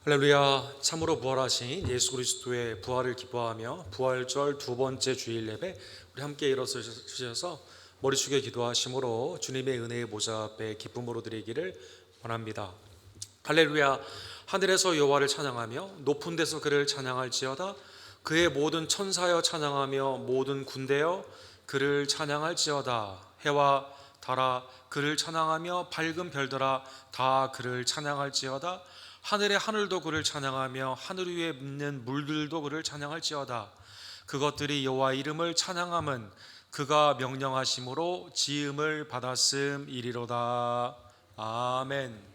할렐루야. 참으로 부활하신 예수 그리스도의 부활을 기뻐하며 부활절 두 번째 주일 예배 우리 함께 일어서셔서 머리 숙여 기도하심으로 주님의 은혜의 보좌 앞에 기쁨으로 드리기를 원합니다. 할렐루야. 하늘에서 여호와를 찬양하며 높은 데서 그를 찬양할지어다. 그의 모든 천사여 찬양하며 모든 군대여 그를 찬양할지어다. 해와 달아 그를 찬양하며 밝은 별들아 다 그를 찬양할지어다. 하늘의 하늘도 그를 찬양하며 하늘 위에 있는 물들도 그를 찬양할지어다. 그것들이 여호와 이름을 찬양함은 그가 명령하심으로 지음을 받았음이리로다. 아멘.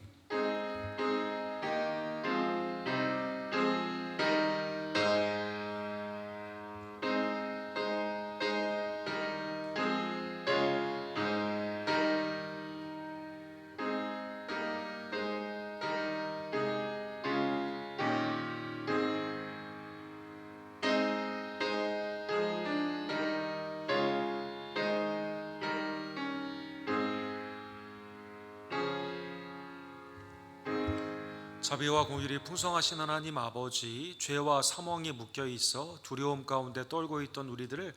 자비와 공율이 풍성하신 하나님 아버지, 죄와 사망에 묶여 있어 두려움 가운데 떨고 있던 우리들을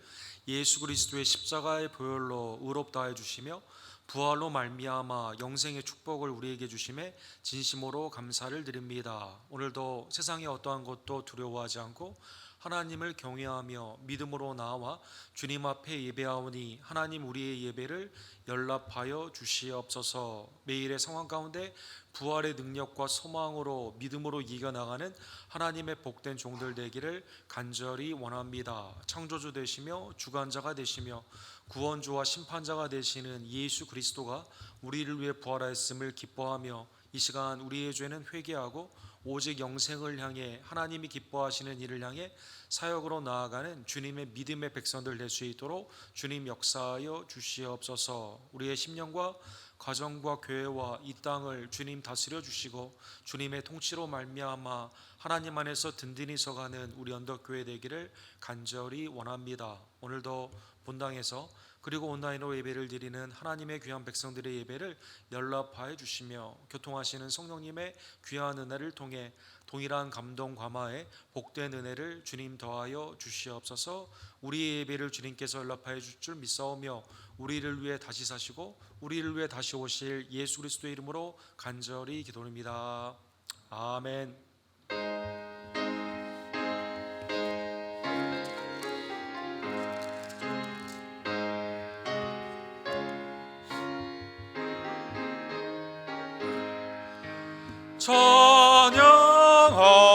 예수 그리스도의 십자가의 보혈로 의롭다 해 주시며 부활로 말미암아 영생의 축복을 우리에게 주심에 진심으로 감사를 드립니다. 오늘도 세상의 어떠한 것도 두려워하지 않고 하나님을 경외하며 믿음으로 나와 주님 앞에 예배하오니 하나님 우리의 예배를 연락하여 주시옵소서. 매일의 상황 가운데 부활의 능력과 소망으로 믿음으로 이겨나가는 하나님의 복된 종들 되기를 간절히 원합니다. 창조주 되시며 주관자가 되시며 구원주와 심판자가 되시는 예수 그리스도가 우리를 위해 부활하였음을 기뻐하며 이 시간 우리의 죄는 회개하고 오직 영생을 향해 하나님이 기뻐하시는 일을 향해 사역으로 나아가는 주님의 믿음의 백성들 될 수 있도록 주님 역사하여 주시옵소서. 우리의 심령과 가정과 교회와 이 땅을 주님 다스려 주시고 주님의 통치로 말미암아 하나님 안에서 든든히 서가는 우리 언덕교회 되기를 간절히 원합니다. 오늘도 본당에서 그리고 온라인으로 예배를 드리는 하나님의 귀한 백성들의 예배를 연락하여 주시며 교통하시는 성령님의 귀한 은혜를 통해 동일한 감동 감화에 복된 은혜를 주님 더하여 주시옵소서. 우리의 예배를 주님께서 연락하여 줄 줄 믿사오며 우리를 위해 다시 사시고 우리를 위해 다시 오실 예수 그리스도의 이름으로 간절히 기도합니다. 아멘.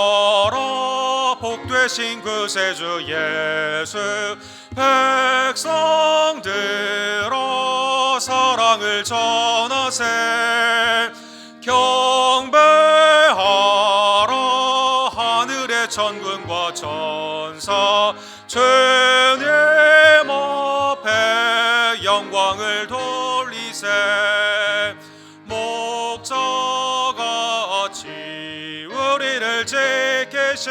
찬양하라 복되신 구세주 예수 백성들아 사랑을 전하세 경배하라 하늘의 천군과 천사 주님 앞에 영광을 돌리세 목자같이 우리를 지키시고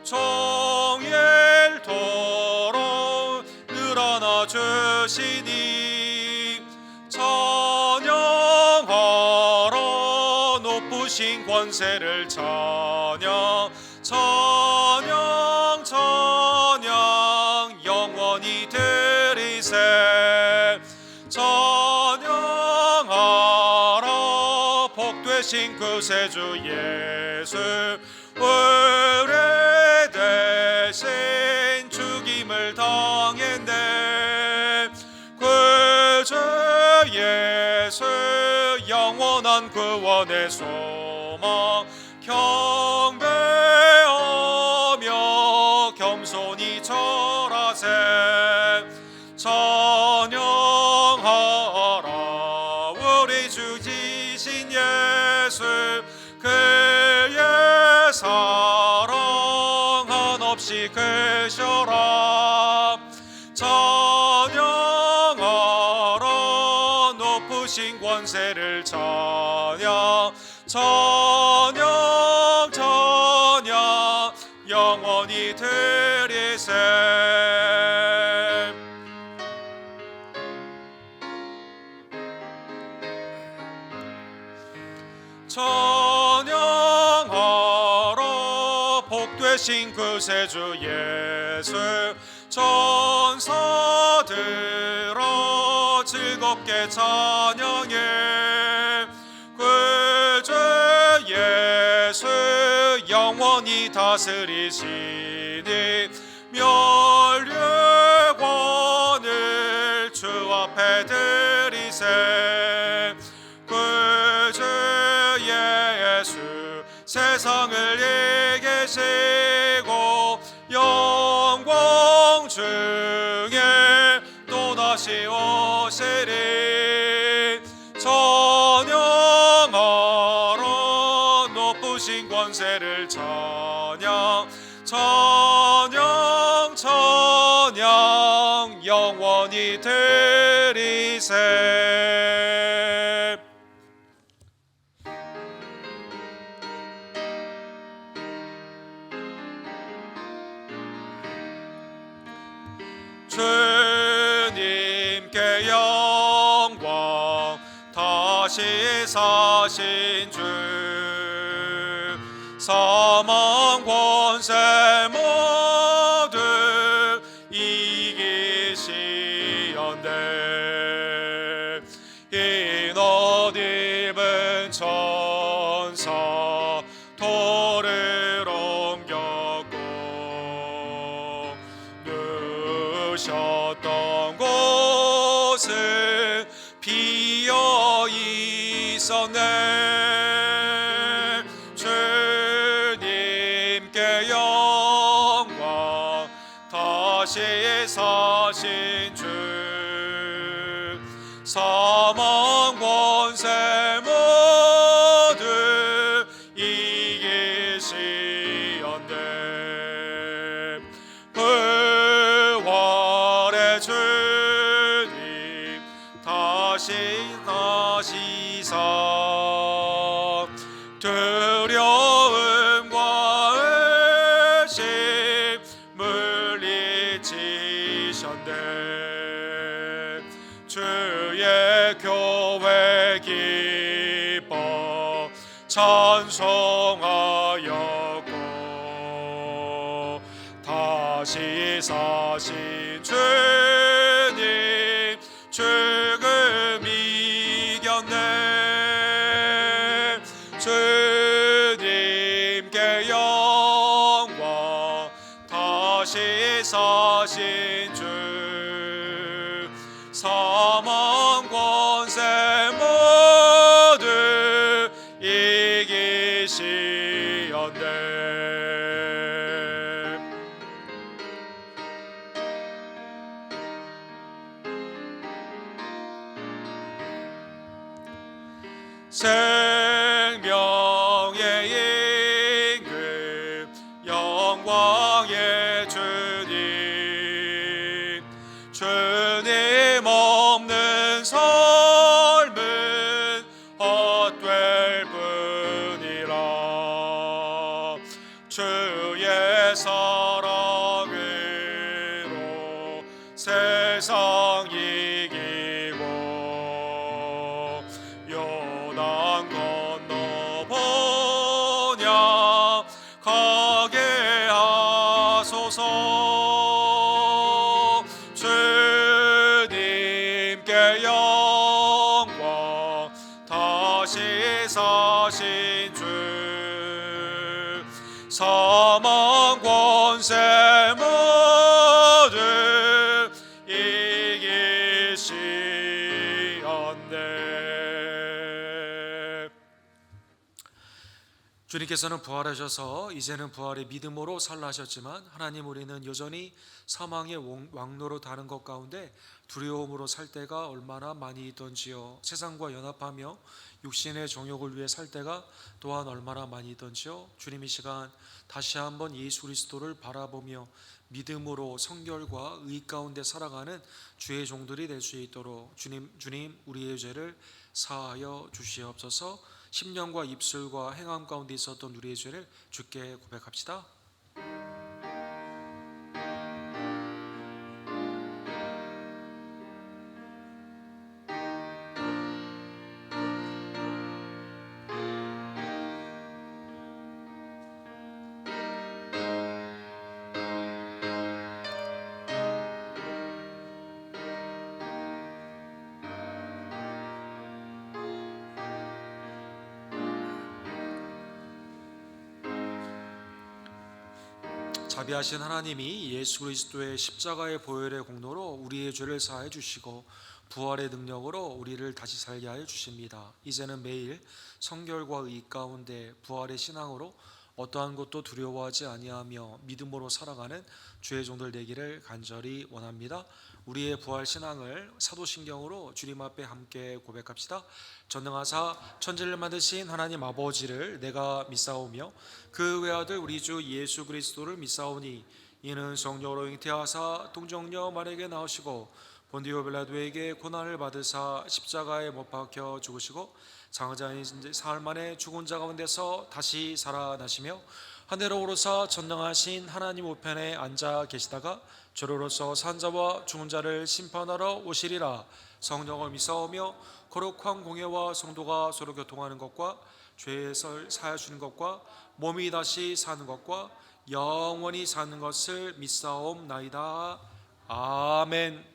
종일토록 늘어나 주시니 찬양하라 높으신 권세를 찬양 찬양 찬양 영원히 드리세 찬양하라 복되신 구세주 예수 우리 대신 죽임을 당했네 구주 예수 영원한 구원의 소망 경배하며 겸손히 절하세 찬양하라 우리 주 지신 예수 그의 사랑 한없이 크셔라 찬양하라 높으신 권세를 찬양 찬양 찬양 영원히 드리세 찬양하라 되신 구세주 예수 천사들아 즐겁게 찬양해. 구주 예수 영원히 다스리시니 멸류관을 주 앞에 드리세. 구주 예수 세상을 이기시고 영광 중에 또다시 오시리. 찬양하라 높으신 권세를 찬양 찬양 찬양 영원히 드리세. 주님께 영광 다시 사신 주 사망 권세 모두 이기시었네. 이옷 입은 천사 돌을 옮겼고 누우셨던 곳은 비어 있었네. 주님께 영광 다시 사신 주 사망 권세 모두 이기시었네. 부활의 주님 다시 나시사 두려움과 의심 물리치셨네. 주의 교회 기뻐 찬송하였고 다시 사신 주님 죽음 이겼네. 주님께 영광 다시 사신 주 사망 권세 모두 이기시었네. 생명의 임금 영광의 주님 주님 없는 삶은 헛될 뿐이라. 주의 사랑으로 세상 이기고 요단 건너보냐 가게 하소서. 주님께 영광 다시 사신 주 사망 권세 모두 이기시었네. 주님께서는 부활하셔서 이제는 부활의 믿음으로 살라 하셨지만 하나님 우리는 여전히 사망의 왕노로 다는 것 가운데 두려움으로 살 때가 얼마나 많이 있던지요. 세상과 연합하며 육신의 정욕을 위해 살 때가 또한 얼마나 많이 있던지요. 주님 이 시간 다시 한번 예수 그리스도를 바라보며 믿음으로 성결과 의 가운데 살아가는 주의 종들이 될 수 있도록 주님 우리의 죄를 사하여 주시옵소서. 심령과 입술과 행함 가운데 있었던 우리의 죄를 주께 고백합시다. 자비하신 하나님이 예수 그리스도의 십자가의 보혈의 공로로 우리의 죄를 사해 주시고 부활의 능력으로 우리를 다시 살게 하여 주십니다. 이제는 매일 성결과 의 가운데 부활의 신앙으로 어떠한 것도 두려워하지 아니하며 믿음으로 살아가는 주의 종들 되기를 간절히 원합니다. 우리의 부활 신앙을 사도신경으로 주님 앞에 함께 고백합시다. 전능하사 천지를 만드신 하나님 아버지를 내가 믿사오며 그 외아들 우리 주 예수 그리스도를 믿사오니 이는 성령으로 잉태하사 동정녀 마리아에게 나오시고 본디오 빌라도에게 고난을 받으사 십자가에 못 박혀 죽으시고 장자인 사흘 만에 죽은 자 가운데서 다시 살아나시며 하늘로 오르사 전능하신 하나님 우편에 앉아 계시다가 저로로서 산자와 죽은 자를 심판하러 오시리라. 성령을 믿사오며 거룩한 공예와 성도가 서로 교통하는 것과 죄에서 사하여 주는 것과 몸이 다시 사는 것과 영원히 사는 것을 믿사옵나이다. 아멘.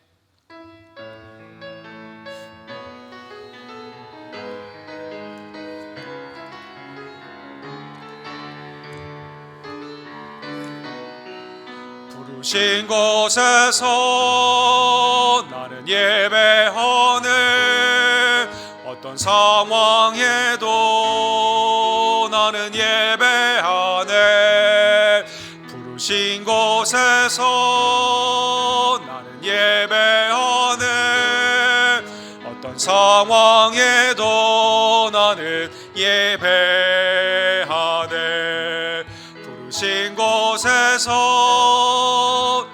부르신 곳에서 나는 예배하네. 어떤 상황에도 나는 예배하네. 부르신 곳에서 나는 예배하네. 어떤 상황에도 나는 예배하네. 부르신 곳에서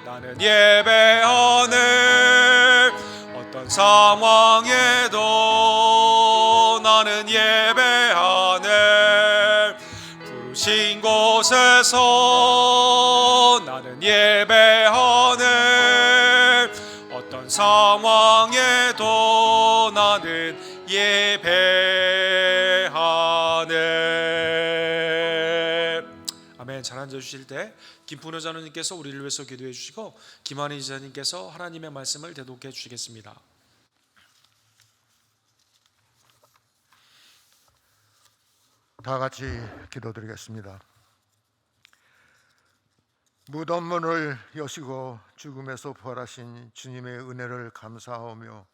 나는 예배하네. 어떤 상황에도 나는 예배하네. 부르신 곳에서 나는 예배하네. 어떤 상황에도 나는 예배하네. 아멘. 잘 앉아주실 때 김풍호 자녀님께서 우리를 위해서 기도해 주시고 김한희 지사님께서 하나님의 말씀을 대독해 주시겠습니다. 다 같이 기도드리겠습니다. 무덤 문을 여시고 죽음에서 부활하신 주님의 은혜를 감사하며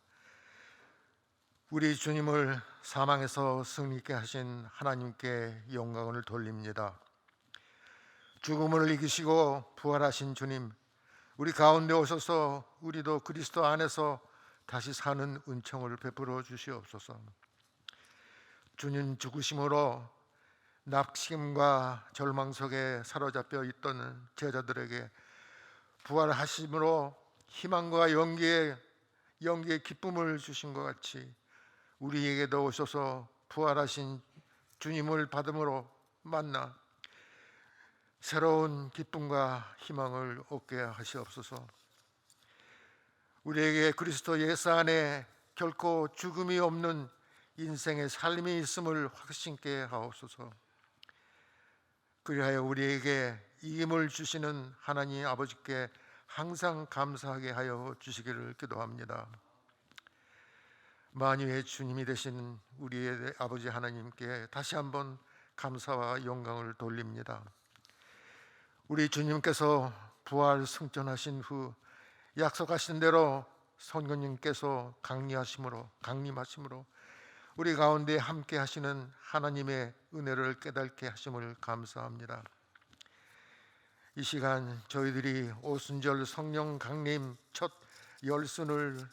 우리 주님을 사망에서 승리케 하신 하나님께 영광을 돌립니다. 죽음을 이기시고 부활하신 주님, 우리 가운데 오셔서 우리도 그리스도 안에서 다시 사는 은총을 베풀어 주시옵소서. 주님 죽으심으로 낙심과 절망 속에 사로잡혀 있던 제자들에게 부활하심으로 희망과 연기의 기쁨을 주신 것 같이 우리에게도 오셔서 부활하신 주님을 받음으로 만나 새로운 기쁨과 희망을 얻게 하시옵소서. 우리에게 그리스도 예수 안에 결코 죽음이 없는 인생의 삶이 있음을 확신케 하옵소서. 그리하여 우리에게 이 힘을 주시는 하나님 아버지께 항상 감사하게 하여 주시기를 기도합니다. 만유의 주님이 되신 우리의 아버지 하나님께 다시 한번 감사와 영광을 돌립니다. 우리 주님께서 부활 승천하신 후 약속하신 대로 성령님께서 강림하심으로 우리 가운데 함께 하시는 하나님의 은혜를 깨닫게 하심을 감사합니다. 이 시간 저희들이 오순절 성령 강림 첫 열순을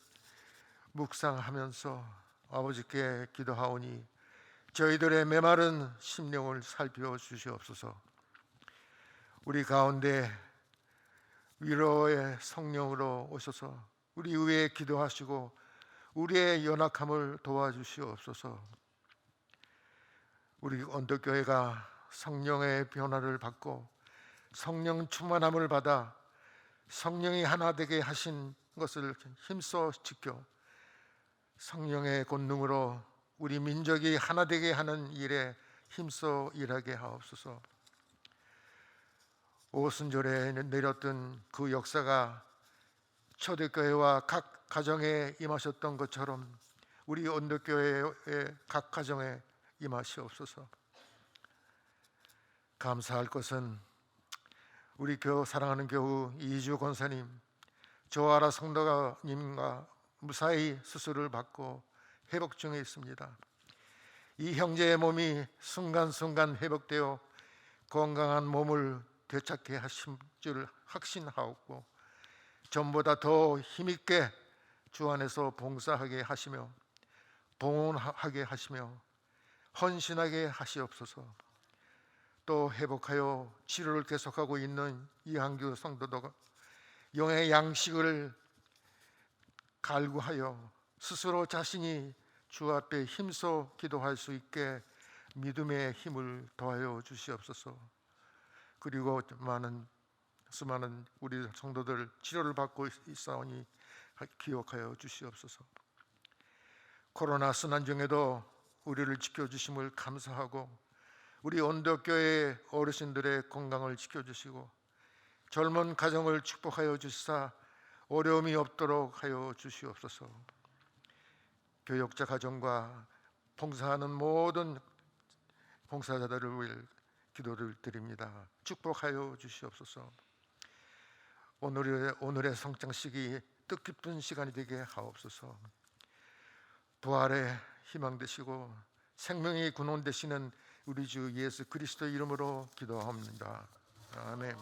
묵상하면서 아버지께 기도하오니 저희들의 메마른 심령을 살펴주시옵소서. 우리 가운데 위로의 성령으로 오셔서 우리 위에 기도하시고 우리의 연약함을 도와주시옵소서. 우리 언덕교회가 성령의 변화를 받고 성령 충만함을 받아 성령이 하나 되게 하신 것을 힘써 지켜 성령의 권능으로 우리 민족이 하나 되게 하는 일에 힘써 일하게 하옵소서. 오순절에 내렸던 그 역사가 초대교회와 각 가정에 임하셨던 것처럼 우리 언덕교회의 각 가정에 임하시옵소서. 감사할 것은 우리 사랑하는 교우 이주 권사님, 조아라 성도님과 무사히 수술을 받고 회복 중에 있습니다. 이 형제의 몸이 순간순간 회복되어 건강한 몸을 되찾게 하신 줄 확신하옵고, 전보다 더 힘있게 주 안에서 봉사하게 하시며 봉헌하게 하시며 헌신하게 하시옵소서. 또 회복하여 치료를 계속하고 있는 이한규 성도도 영의 양식을 갈구하여 스스로 자신이 주 앞에 힘써 기도할 수 있게 믿음의 힘을 더하여 주시옵소서. 그리고 수많은 우리 성도들 치료를 받고 있사오니 기억하여 주시옵소서. 코로나 순환 중에도 우리를 지켜주심을 감사하고, 우리 온도교회 어르신들의 건강을 지켜주시고 젊은 가정을 축복하여 주시사 어려움이 없도록 하여 주시옵소서. 교역자 가정과 봉사하는 모든 봉사자들을 위해 기도를 드립니다. 축복하여 주시옵소서. 오늘의 성장식이 뜻깊은 시간이 되게 하옵소서. 부활의 희망 되시고 생명의 근원 되시는 우리 주 예수 그리스도 이름으로 기도합니다. 아멘.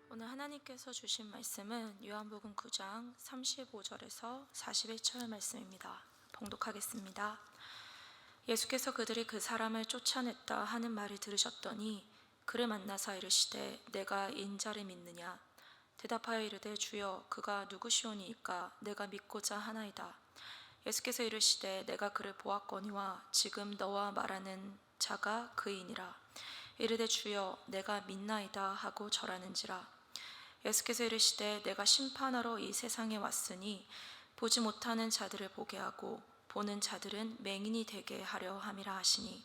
오늘 하나님께서 주신 말씀은 요한복음 9장 35절에서 41절 말씀입니다. 봉독하겠습니다. 예수께서 그들이 그 사람을 쫓아냈다 하는 말을 들으셨더니 그를 만나사 이르시되 내가 인자를 믿느냐? 대답하여 이르되 주여 그가 누구시오니이까 내가 믿고자 하나이다. 예수께서 이르시되 내가 그를 보았거니와 지금 너와 말하는 자가 그이니라. 이르되 주여 내가 믿나이다 하고 절하는지라. 예수께서 이르시되 내가 심판하러 이 세상에 왔으니 보지 못하는 자들을 보게 하고 보는 자들은 맹인이 되게 하려 함이라 하시니,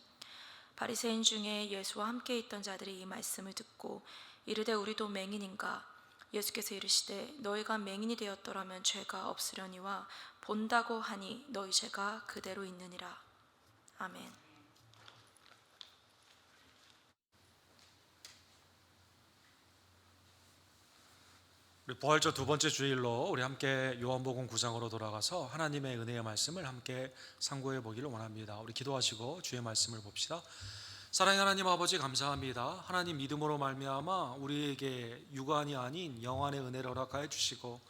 바리새인 중에 예수와 함께 있던 자들이 이 말씀을 듣고 이르되 우리도 맹인인가? 예수께서 이르시되 너희가 맹인이 되었더라면 죄가 없으려니와 본다고 하니 너희 죄가 그대로 있느니라. 아멘. 우리 부활절 두 번째 주일로 우리 함께 요한복음 9장으로 돌아가서 하나님의 은혜의 말씀을 함께 상고해 보기를 원합니다. 우리 기도하시고 주의 말씀을 봅시다. 사랑의 하나님 아버지, 감사합니다. 하나님 믿음으로 말미암아 우리에게 육안이 아닌 영안의 은혜를 허락하여 주시고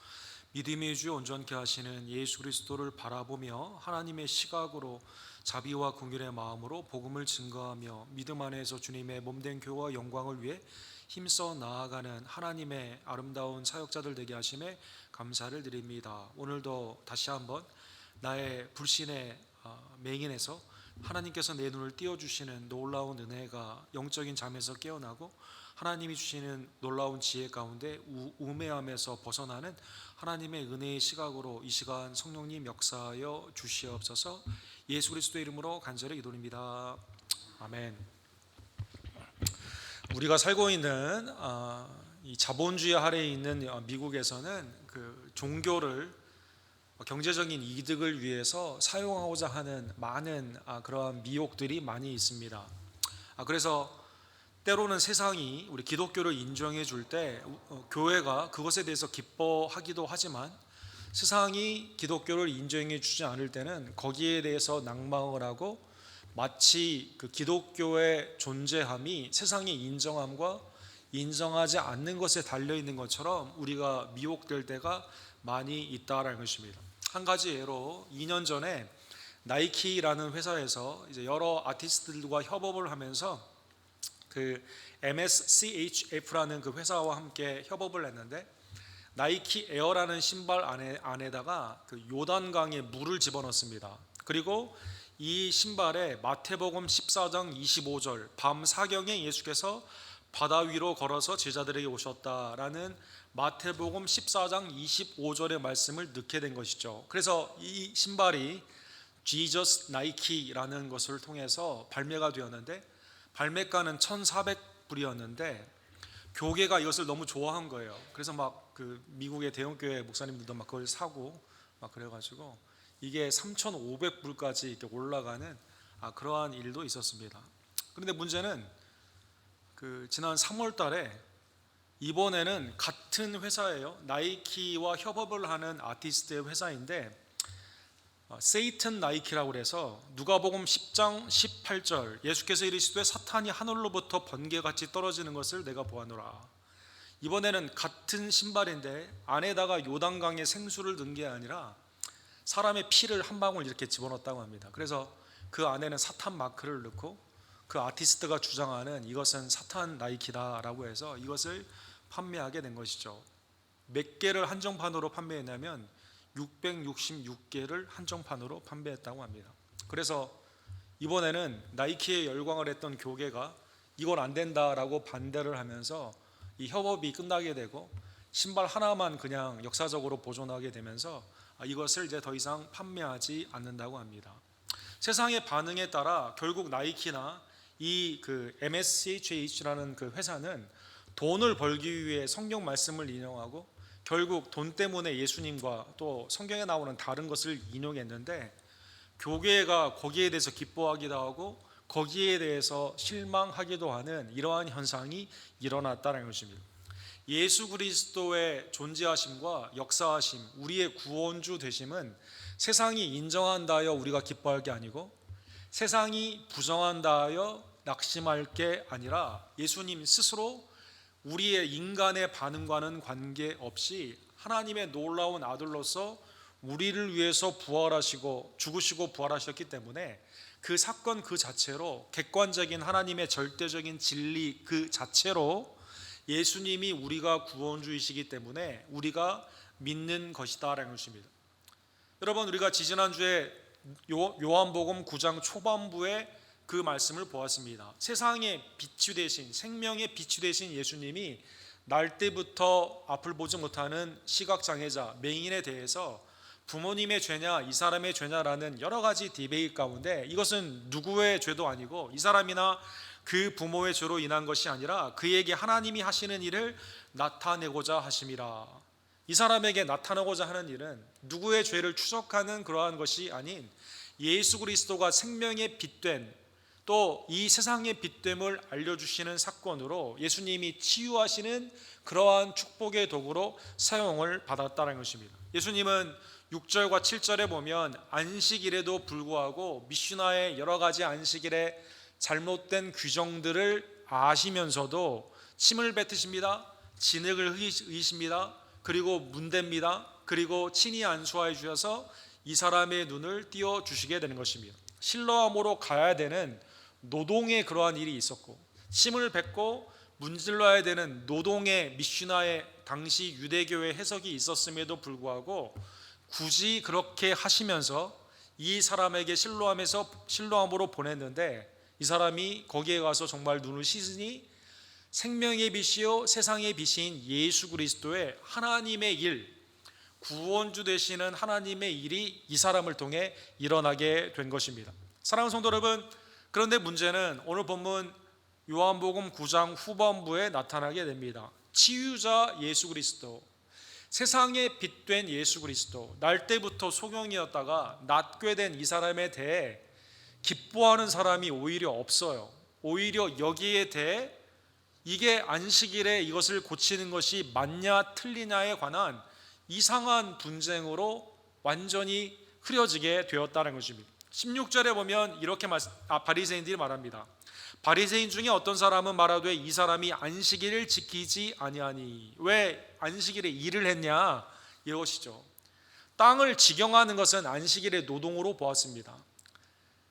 믿음의 주 온전케 하시는 예수 그리스도를 바라보며 하나님의 시각으로 자비와 긍휼의 마음으로 복음을 증거하며 믿음 안에서 주님의 몸된 교회와 영광을 위해 힘써 나아가는 하나님의 아름다운 사역자들 되게 하심에 감사를 드립니다. 오늘도 다시 한번 나의 불신의 맹인에서 하나님께서 내 눈을 띄워주시는 놀라운 은혜가 영적인 잠에서 깨어나고 하나님이 주시는 놀라운 지혜 가운데 우매함에서 벗어나는 하나님의 은혜의 시각으로 이 시간 성령님 역사하여 주시옵소서. 예수 그리스도 이름으로 간절히 기도드립니다. 아멘. 우리가 살고 있는 이 자본주의 아래에 있는 미국에서는 그 종교를 경제적인 이득을 위해서 사용하고자 하는 많은 그러한 미혹들이 많이 있습니다. 그래서 때로는 세상이 우리 기독교를 인정해 줄 때 교회가 그것에 대해서 기뻐하기도 하지만, 세상이 기독교를 인정해 주지 않을 때는 거기에 대해서 낭망을 하고 마치 그 기독교의 존재함이 세상의 인정함과 인정하지 않는 것에 달려 있는 것처럼 우리가 미혹될 때가 많이 있다라는 것입니다. 한 가지 예로 2년 전에 나이키라는 회사에서 이제 여러 아티스트들과 협업을 하면서 그 MSCHF라는 그 회사와 함께 협업을 했는데, 나이키 에어라는 신발 안에다가 그 요단강에 물을 집어넣습니다. 그리고 이 신발에 마태복음 14장 25절 밤 사경에 예수께서 바다 위로 걸어서 제자들에게 오셨다라는 마태복음 14장 25절의 말씀을 넣게 된 것이죠. 그래서 이 신발이 Jesus Nike라는 것을 통해서 발매가 되었는데 발매가는 1,400불이었는데 교계가 이것을 너무 좋아한 거예요. 그래서 막 그 미국의 대형교회 목사님들도 막 그걸 사고 막 그래가지고 이게 3,500불까지 이렇게 올라가는 그러한 일도 있었습니다. 그런데 문제는 그 지난 3월달에 이번에는 같은 회사예요. 나이키와 협업을 하는 아티스트의 회사인데 세이튼 나이키라고 그래서 누가복음 10장 18절 예수께서 이르시되 사탄이 하늘로부터 번개같이 떨어지는 것을 내가 보았노라. 이번에는 같은 신발인데 안에다가 요단강의 생수를 넣은 게 아니라 사람의 피를 한 방울 이렇게 집어넣었다고 합니다. 그래서 그 안에는 사탄 마크를 넣고 그 아티스트가 주장하는 이것은 사탄 나이키다라고 해서 이것을 판매하게 된 것이죠. 몇 개를 한정판으로 판매했냐면 666개를 한정판으로 판매했다고 합니다. 그래서 이번에는 나이키에 열광을 했던 교계가 이건 안 된다라고 반대를 하면서 이 협업이 끝나게 되고 신발 하나만 그냥 역사적으로 보존하게 되면서 이것을 이제 더 이상 판매하지 않는다고 합니다. 세상의 반응에 따라 결국 나이키나 이 그 MSH라는 그 회사는 돈을 벌기 위해 성경 말씀을 인용하고 결국 돈 때문에 예수님과 또 성경에 나오는 다른 것을 인용했는데 교회가 거기에 대해서 기뻐하기도 하고 거기에 대해서 실망하기도 하는 이러한 현상이 일어났다는 것입니다. 예수 그리스도의 존재하심과 역사하심, 우리의 구원주 되심은 세상이 인정한다 하여 우리가 기뻐할 게 아니고 세상이 부정한다 하여 낙심할 게 아니라 예수님 스스로 우리의 인간의 반응과는 관계없이 하나님의 놀라운 아들로서 우리를 위해서 부활하시고 죽으시고 부활하셨기 때문에 그 사건 그 자체로 객관적인 하나님의 절대적인 진리 그 자체로 예수님이 우리가 구원주이시기 때문에 우리가 믿는 것이다라는 것입니다. 여러분, 우리가 지지난주에 요한복음 9장 초반부에 그 말씀을 보았습니다. 세상의 빛이 되신 생명의 빛이 되신 예수님이 날 때부터 앞을 보지 못하는 시각장애자 맹인에 대해서 부모님의 죄냐 이 사람의 죄냐라는 여러 가지 디베이트 가운데 이것은 누구의 죄도 아니고 이 사람이나 그 부모의 죄로 인한 것이 아니라 그에게 하나님이 하시는 일을 나타내고자 하심이라. 이 사람에게 나타내고자 하는 일은 누구의 죄를 추적하는 그러한 것이 아닌 예수 그리스도가 생명의 빛된 또 이 세상의 빛됨을 알려주시는 사건으로 예수님이 치유하시는 그러한 축복의 도구로 사용을 받았다는 것입니다. 예수님은 6절과 7절에 보면 안식일에도 불구하고 미슈나의 여러 가지 안식일의 잘못된 규정들을 아시면서도 침을 뱉으십니다. 진흙을 흘리십니다. 그리고 문댑니다. 그리고 친히 안수하여 주셔서 이 사람의 눈을 띄워주시게 되는 것입니다. 실로암으로 가야 되는 노동의 그러한 일이 있었고 침을 뱉고 문질러야 되는 노동의 미슈나의 당시 유대교의 해석이 있었음에도 불구하고 굳이 그렇게 하시면서 이 사람에게 실로암으로 보냈는데 이 사람이 거기에 가서 정말 눈을 씻으니 생명의 빛이요 세상의 빛인 예수 그리스도의 하나님의 일, 구원주 되시는 하나님의 일이 이 사람을 통해 일어나게 된 것입니다. 사랑하는 성도 여러분, 그런데 문제는 오늘 본문 요한복음 9장 후반부에 나타나게 됩니다. 치유자 예수 그리스도, 세상에 빛된 예수 그리스도, 날 때부터 소경이었다가 낫게 된 이 사람에 대해 기뻐하는 사람이 오히려 없어요. 오히려 여기에 대해 이게 안식일에 이것을 고치는 것이 맞냐 틀리냐에 관한 이상한 분쟁으로 완전히 흐려지게 되었다는 것입니다. 16절에 보면 이렇게 바리새인들이 말합니다. 바리새인 중에 어떤 사람은 말하되 이 사람이 안식일을 지키지 아니하니. 왜 안식일에 일을 했냐 이것이죠. 땅을 직영하는 것은 안식일의 노동으로 보았습니다.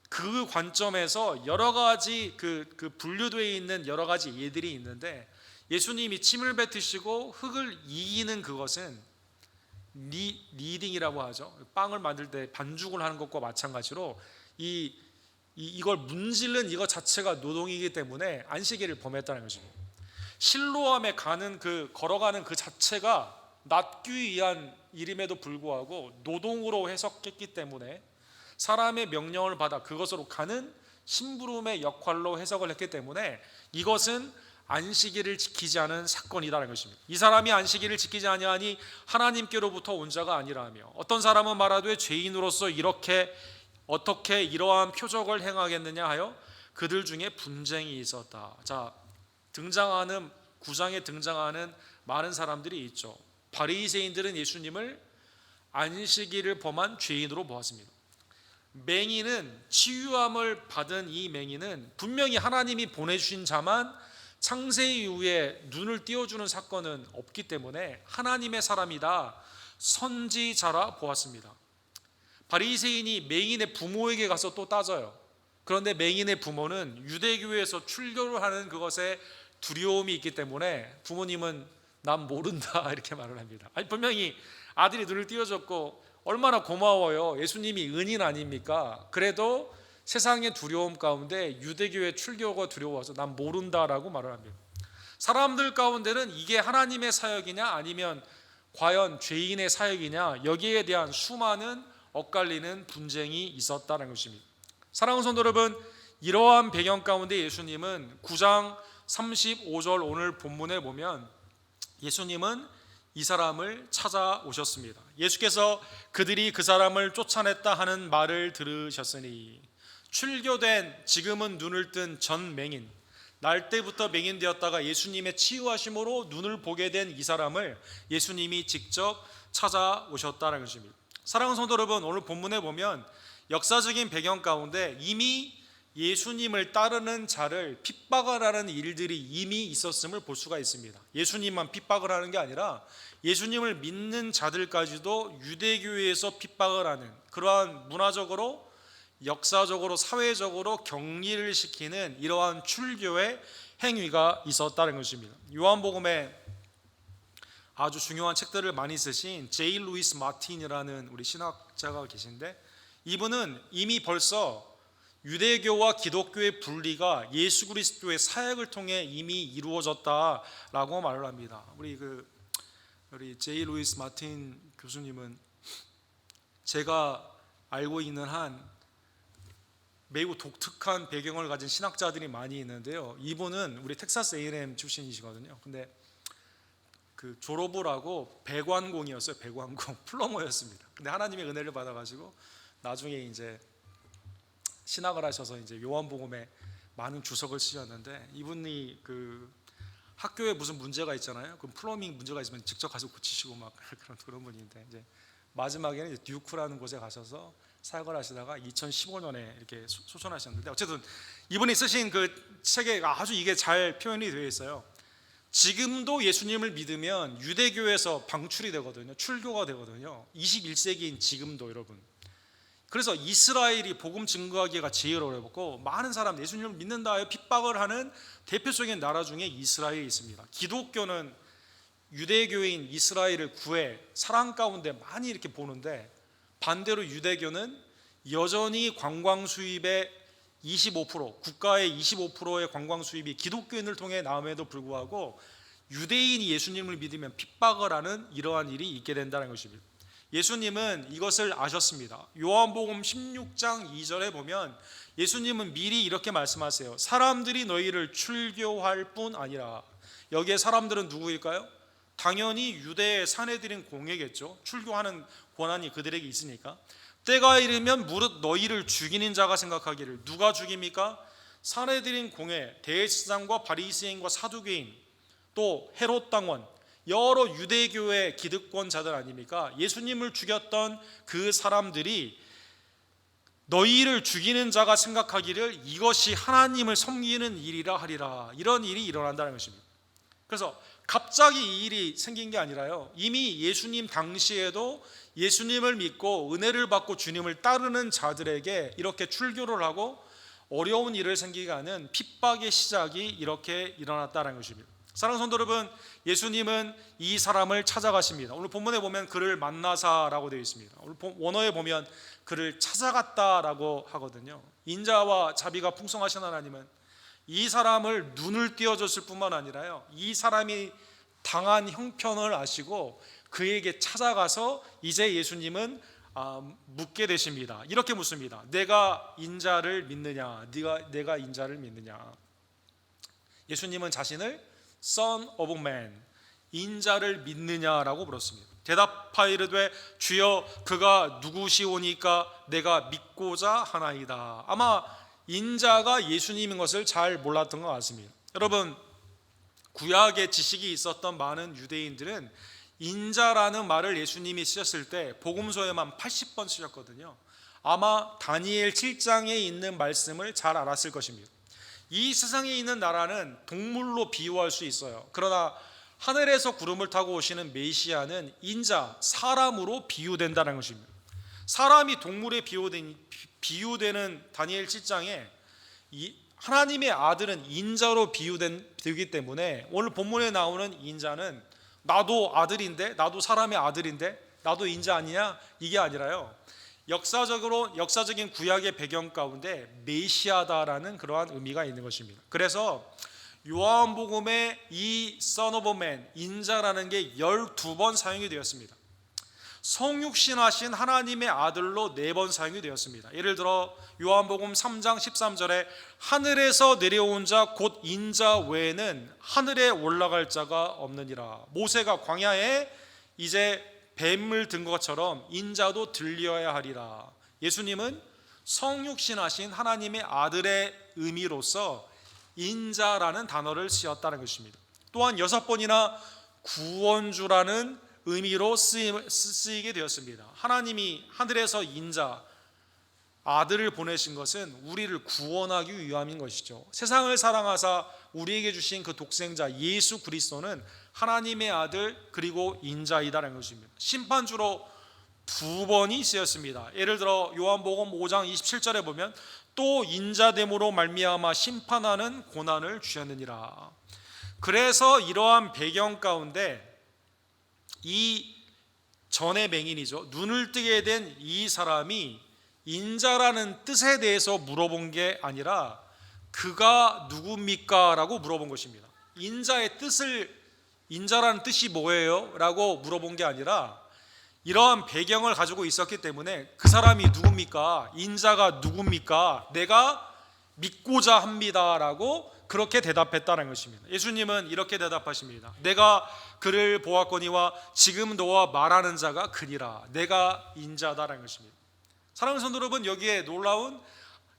그 관점에서 여러 가지 그 분류되어 있는 여러 가지 예들이 있는데 예수님이 침을 뱉으시고 흙을 이기는 그것은 리딩이라고 하죠. 빵을 만들 때 반죽을 하는 것과 마찬가지로 이걸 문질른 이것 자체가 노동이기 때문에 안식일을 범했다는 것입니다. 실로암에 가는 걸어가는 그 자체가 낫기 위한 일임에도 불구하고 노동으로 해석했기 때문에 사람의 명령을 받아 그것으로 가는 심부름의 역할로 해석을 했기 때문에 이것은 안식일을 지키지 않은 사건이라는 것입니다. 이 사람이 안식일을 지키지 아니하니 하나님께로부터 온 자가 아니라며, 어떤 사람은 말하되 죄인으로서 어떻게 이러한 표적을 행하겠느냐 하여 그들 중에 분쟁이 있었다. 자, 등장하는 9장에 등장하는 많은 사람들이 있죠. 바리새인들은 예수님을 안식일을 범한 죄인으로 보았습니다. 맹인은, 치유함을 받은 이 맹인은 분명히 하나님이 보내주신 자만 창세 이후에 눈을 띄워주는 사건은 없기 때문에 하나님의 사람이다, 선지자라 보았습니다. 바리새인이 맹인의 부모에게 가서 또 따져요. 그런데 맹인의 부모는 유대교에서 출교를 하는 그것에 두려움이 있기 때문에 부모님은 난 모른다 이렇게 말을 합니다. 아니, 분명히 아들이 눈을 띄워줬고 얼마나 고마워요. 예수님이 은인 아닙니까? 그래도 세상의 두려움 가운데 유대교의 출교가 두려워서 난 모른다라고 말을 합니다. 사람들 가운데는 이게 하나님의 사역이냐 아니면 과연 죄인의 사역이냐, 여기에 대한 수많은 엇갈리는 분쟁이 있었다는 것입니다. 사랑하는 성도 여러분, 이러한 배경 가운데 예수님은 9장 35절 오늘 본문에 보면 예수님은 이 사람을 찾아오셨습니다. 예수께서 그들이 그 사람을 쫓아냈다 하는 말을 들으셨으니, 출교된, 지금은 눈을 뜬 전 맹인, 날 때부터 맹인 되었다가 예수님의 치유하심으로 눈을 보게 된 이 사람을 예수님이 직접 찾아오셨다는 것입니다. 사랑하는 성도 여러분, 오늘 본문에 보면 역사적인 배경 가운데 이미 예수님을 따르는 자를 핍박을 하는 일들이 이미 있었음을 볼 수가 있습니다. 예수님만 핍박을 하는 게 아니라 예수님을 믿는 자들까지도 유대교회에서 핍박을 하는, 그러한 문화적으로, 역사적으로, 사회적으로 격리를 시키는 이러한 출교의 행위가 있었다는 것입니다. 요한복음에 아주 중요한 책들을 많이 쓰신 제이 루이스 마틴이라는 우리 신학자가 계신데, 이분은 이미 벌써 유대교와 기독교의 분리가 예수 그리스도의 사역을 통해 이미 이루어졌다라고 말을 합니다. 우리 제이 루이스 마틴 교수님은 제가 알고 있는 한 매우 독특한 배경을 가진 신학자들이 많이 있는데요. 이분은 우리 텍사스 A&M 출신이시거든요. 근데 그 졸업을 하고 배관공이었어요. 배관공, 플러머였습니다. 근데 하나님의 은혜를 받아가지고 나중에 이제 신학을 하셔서 이제 요한복음에 많은 주석을 쓰셨는데, 이분이 그 학교에 무슨 문제가 있잖아요. 그럼 플러밍 문제가 있으면 직접 가서 고치시고 막 그런 분인데, 이제 마지막에는 이제 듀크라는 곳에 가셔서 사역을 하시다가 2015년에 이렇게 소천하셨는데, 어쨌든 이분이 쓰신 그 책에 아주 이게 잘 표현이 되어 있어요. 지금도 예수님을 믿으면 유대교에서 방출이 되거든요. 출교가 되거든요. 21세기인 지금도 여러분. 그래서 이스라엘이 복음 증거하기가 제일 어렵고, 많은 사람 예수님을 믿는다 하여 핍박을 하는 대표적인 나라 중에 이스라엘이 있습니다. 기독교는 유대교인 이스라엘을 구해 사랑 가운데 많이 이렇게 보는데, 반대로 유대교는 여전히 관광 수입의 25%, 국가의 25%의 관광 수입이 기독교인을 통해 나옴에도 불구하고 유대인이 예수님을 믿으면 핍박을 하는 이러한 일이 있게 된다는 것입니다. 예수님은 이것을 아셨습니다. 요한복음 16장 2절에 보면 예수님은 미리 이렇게 말씀하세요. 사람들이 너희를 출교할 뿐 아니라. 여기에 사람들은 누구일까요? 당연히 유대의 사내들인 공회겠죠. 출교하는 권한이 그들에게 있으니까. 때가 이르면 무릇 너희를 죽이는 자가 생각하기를. 누가 죽입니까? 사내들인 공회, 대제사장과 바리새인과 사두개인, 또 헤롯 당원, 여러 유대교의 기득권자들 아닙니까? 예수님을 죽였던 그 사람들이 너희를 죽이는 자가 생각하기를 이것이 하나님을 섬기는 일이라 하리라. 이런 일이 일어난다는 것입니다. 그래서 갑자기 이 일이 생긴 게 아니라요, 이미 예수님 당시에도 예수님을 믿고 은혜를 받고 주님을 따르는 자들에게 이렇게 출교를 하고 어려운 일을 생기게 하는 핍박의 시작이 이렇게 일어났다는 것입니다. 사랑하는 성도 여러분, 예수님은 이 사람을 찾아가십니다. 오늘 본문에 보면 그를 만나사라고 되어 있습니다. 오늘 원어에 보면 그를 찾아갔다라고 하거든요. 인자와 자비가 풍성하신 하나님은 이 사람을 눈을 띄워줬을 뿐만 아니라요, 이 사람이 당한 형편을 아시고 그에게 찾아가서 이제 예수님은 묻게 되십니다. 이렇게 묻습니다. 내가 인자를 믿느냐? 내가 인자를 믿느냐? 예수님은 자신을 Son of Man, 인자를 믿느냐라고 물었습니다. 대답하이르되 주여 그가 누구시오니까 내가 믿고자 하나이다. 아마 인자가 예수님인 것을 잘 몰랐던 것 같습니다. 여러분, 구약의 지식이 있었던 많은 유대인들은 인자라는 말을 예수님이 쓰셨을 때 복음서에만 80번 쓰셨거든요. 아마 다니엘 7장에 있는 말씀을 잘 알았을 것입니다. 이 세상에 있는 나라는 동물로 비유할 수 있어요. 그러나 하늘에서 구름을 타고 오시는 메시아는 인자, 사람으로 비유된다는 것입니다. 사람이 동물에 비유되는 다니엘 7장에 하나님의 아들은 인자로 비유되기 때문에 오늘 본문에 나오는 인자는 나도 아들인데, 나도 사람의 아들인데 나도 인자 아니냐? 이게 아니라요, 역사적인 구약의 배경 가운데 메시아다라는 그러한 의미가 있는 것입니다. 그래서 요한복음에 이 Son of Man, 인자라는 게 12번 사용이 되었습니다. 성육신하신 하나님의 아들로 4번 사용이 되었습니다. 예를 들어 요한복음 3장 13절에 하늘에서 내려온 자 곧 인자 외에는 하늘에 올라갈 자가 없느니라. 모세가 광야에 이제 뱀을 든 것처럼 인자도 들려야 하리라. 예수님은 성육신하신 하나님의 아들의 의미로서 인자라는 단어를 쓰였다는 것입니다. 또한 6번이나 구원주라는 의미로 쓰이게 되었습니다. 하나님이 하늘에서 인자, 아들을 보내신 것은 우리를 구원하기 위함인 것이죠. 세상을 사랑하사 우리에게 주신 그 독생자 예수 그리스도는 하나님의 아들 그리고 인자이다라는 것입니다. 심판주로 2번이 쓰였습니다. 예를 들어 요한복음 5장 27절에 보면 또 인자됨으로 말미암아 심판하는 고난을 주셨느니라. 그래서 이러한 배경 가운데 이 전의 맹인이죠, 눈을 뜨게 된 이 사람이 인자라는 뜻에 대해서 물어본 게 아니라 그가 누굽니까? 라고 물어본 것입니다. 인자라는 뜻이 뭐예요? 라고 물어본 게 아니라 이러한 배경을 가지고 있었기 때문에 그 사람이 누굽니까? 인자가 누굽니까? 내가 믿고자 합니다 라고 그렇게 대답했다는 것입니다. 예수님은 이렇게 대답하십니다. 내가 그를 보았거니와 지금 너와 말하는 자가 그니라. 내가 인자다라는 것입니다. 사랑하는 성도 여러분, 여기에 놀라운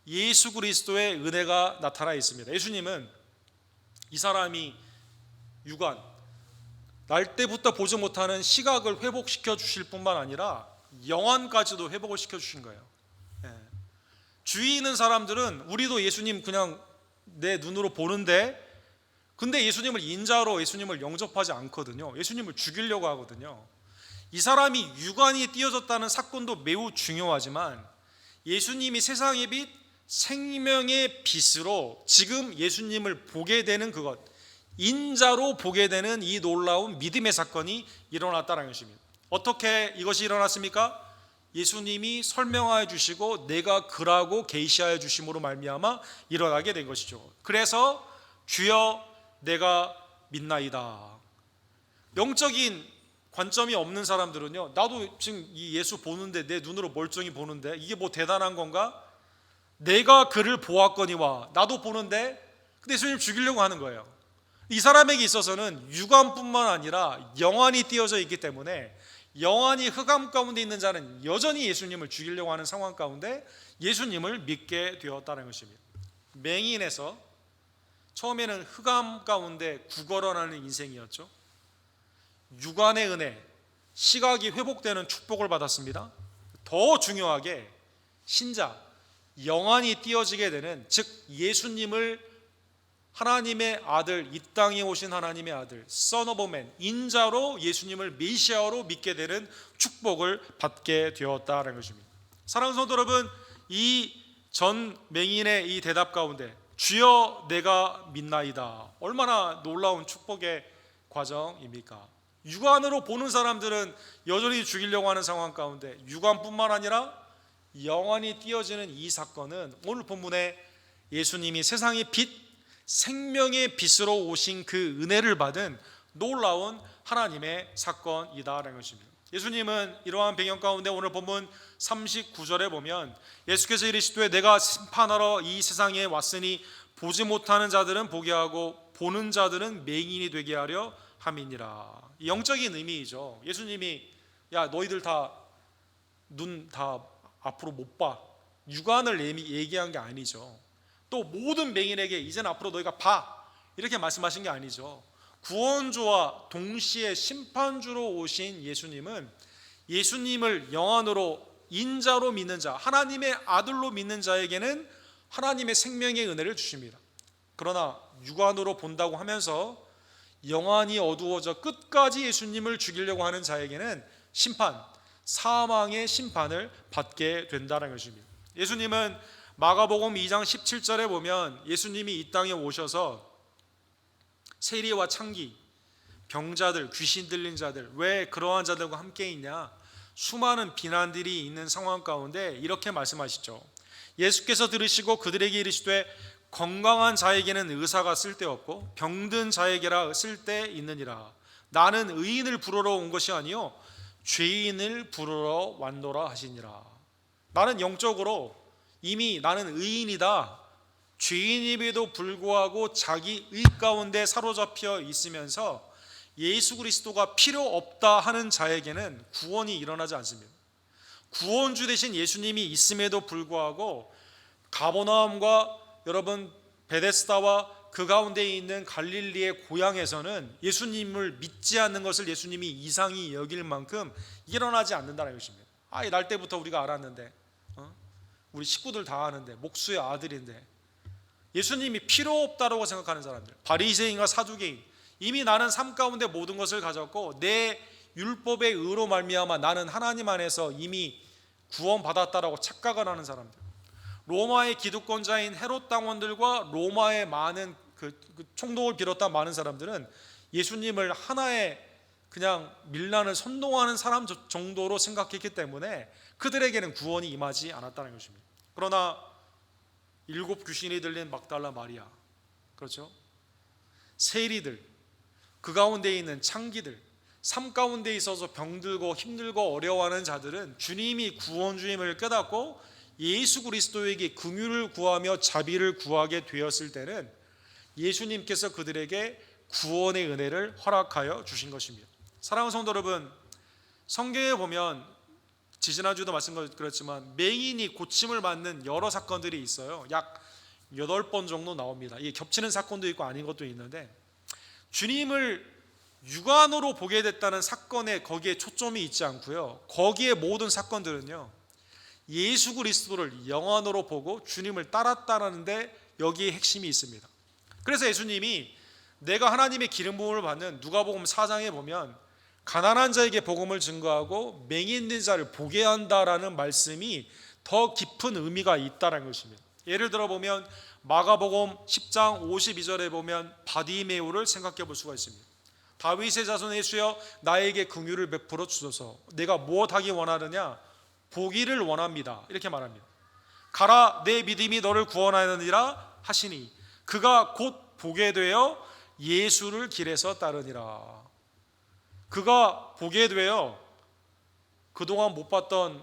예수 그리스도의 은혜가 나타나 있습니다. 예수님은 이 사람이 육안, 날 때부터 보지 못하는 시각을 회복시켜 주실 뿐만 아니라 영안까지도 회복을 시켜 주신 거예요. 주위 있는 사람들은 우리도 예수님 그냥 내 눈으로 보는데, 근데 예수님을 인자로 예수님을 영접하지 않거든요. 예수님을 죽이려고 하거든요. 이 사람이 육안이 띄어졌다는 사건도 매우 중요하지만 예수님이 세상의 빛, 생명의 빛으로 지금 예수님을 보게 되는 그것, 인자로 보게 되는 이 놀라운 믿음의 사건이 일어났다는 것입니다. 어떻게 이것이 일어났습니까? 예수님이 설명하여 주시고 내가 그라고 계시하여 주심으로 말미암아 일어나게 된 것이죠. 그래서 주여 내가 믿나이다. 영적인 관점이 없는 사람들은요, 나도 지금 이 예수 보는데, 내 눈으로 멀쩡히 보는데 이게 뭐 대단한 건가? 내가 그를 보았거니와, 나도 보는데 근데 예수님 죽이려고 하는 거예요. 이 사람에게 있어서는 육안뿐만 아니라 영안이 띄어져 있기 때문에 영안이 흑암 가운데 있는 자는 여전히 예수님을 죽이려고 하는 상황 가운데 예수님을 믿게 되었다는 것입니다. 맹인에서 처음에는 흑암 가운데 구걸어나는 인생이었죠. 육안의 은혜, 시각이 회복되는 축복을 받았습니다. 더 중요하게 신자, 영안이 띄어지게 되는, 즉 예수님을 하나님의 아들, 이 땅에 오신 하나님의 아들, Son of Man, 인자로 예수님을 메시아로 믿게 되는 축복을 받게 되었다는 것입니다. 사랑하는 성도 여러분, 이 전 맹인의 이 대답 가운데 주여 내가 믿나이다, 얼마나 놀라운 축복의 과정입니까? 육안으로 보는 사람들은 여전히 죽이려고 하는 상황 가운데 육안뿐만 아니라 영안이 띄어지는 이 사건은 오늘 본문에 예수님이 세상의 빛, 생명의 빛으로 오신 그 은혜를 받은 놀라운 하나님의 사건이다라는 것입니다. 예수님은 이러한 배경 가운데 오늘 본문 39절에 보면 예수께서 이르시되 내가 심판하러 이 세상에 왔으니 보지 못하는 자들은 보게 하고 보는 자들은 맹인이 되게 하려 함이니라. 영적인 의미이죠. 예수님이 야 너희들 다 눈 다 앞으로 못 봐, 육안을 얘기한 게 아니죠. 또 모든 맹인에게 이제는 앞으로 너희가 봐, 이렇게 말씀하신 게 아니죠. 구원주와 동시에 심판주로 오신 예수님은 예수님을 영안으로 인자로 믿는 자, 하나님의 아들로 믿는 자에게는 하나님의 생명의 은혜를 주십니다. 그러나 육안으로 본다고 하면서 영안이 어두워져 끝까지 예수님을 죽이려고 하는 자에게는 심판, 사망의 심판을 받게 된다는 것입니다. 예수님은 마가복음 2장 17절에 보면 예수님이 이 땅에 오셔서 세리와 창기, 병자들, 귀신 들린 자들, 왜 그러한 자들과 함께 있냐? 수많은 비난들이 있는 상황 가운데 이렇게 말씀하시죠. 예수께서 들으시고 그들에게 이르시되 건강한 자에게는 의사가 쓸데없고 병든 자에게라 쓸데있느니라. 나는 의인을 부르러 온 것이 아니요 죄인을 부르러 왔노라 하시니라. 나는 영적으로 이미 나는 의인이다, 죄인임에도 불구하고 자기 의 가운데 사로잡혀 있으면서 예수 그리스도가 필요 없다 하는 자에게는 구원이 일어나지 않습니다. 구원주 대신 예수님이 있음에도 불구하고 가버나움과 여러분 베데스다와 그 가운데 있는 갈릴리의 고향에서는 예수님을 믿지 않는 것을 예수님이 이상히 여길 만큼 일어나지 않는다는 것입니다. 날 때부터 우리가 알았는데, 우리 식구들 다 아는데, 목수의 아들인데, 예수님이 필요 없다고 생각하는 사람들, 바리새인과 사두개인, 이미 나는 삶 가운데 모든 것을 가졌고 내 율법의 의로 말미암아 나는 하나님 안에서 이미 구원받았다라고 착각을 하는 사람들, 로마의 기득권자인 헤롯 당원들과 로마의 많은 그 총독을 비롯한 많은 사람들은 예수님을 하나의 그냥 밀란을 선동하는 사람 정도로 생각했기 때문에 그들에게는 구원이 임하지 않았다는 것입니다. 그러나 7 귀신이 들린 막달라 마리아, 그렇죠? 세리들, 그 가운데 있는 창기들, 삶 가운데 있어서 병들고 힘들고 어려워하는 자들은 주님이 구원주임을 깨닫고 예수 그리스도에게 긍휼을 구하며 자비를 구하게 되었을 때는 예수님께서 그들에게 구원의 은혜를 허락하여 주신 것입니다. 사랑하는 성도 여러분, 성경에 보면 지지난주도 말씀드렸지만 맹인이 고침을 받는 여러 사건들이 있어요. 약 8번 정도 나옵니다. 이게 겹치는 사건도 있고 아닌 것도 있는데, 주님을 육안으로 보게 됐다는 사건에 거기에 초점이 있지 않고요, 거기에 모든 사건들은요 예수 그리스도를 영안으로 보고 주님을 따랐다는 데 여기에 핵심이 있습니다. 그래서 예수님이 내가 하나님의 기름 부음을 받는 누가복음 4장에 보면 가난한 자에게 복음을 증거하고 맹인 된 자를 보게 한다라는 말씀이 더 깊은 의미가 있다는 것입니다. 예를 들어 보면 마가복음 10장 52절에 보면 바디메오를 생각해 볼 수가 있습니다. 다윗의 자손 예수여 나에게 긍휼을 베풀어 주소서. 내가 무엇하기 원하느냐? 보기를 원합니다. 이렇게 말합니다. 가라, 내 믿음이 너를 구원하느니라 하시니 그가 곧 보게 되어 예수를 길에서 따르니라. 그가 보게 되어 그동안 못 봤던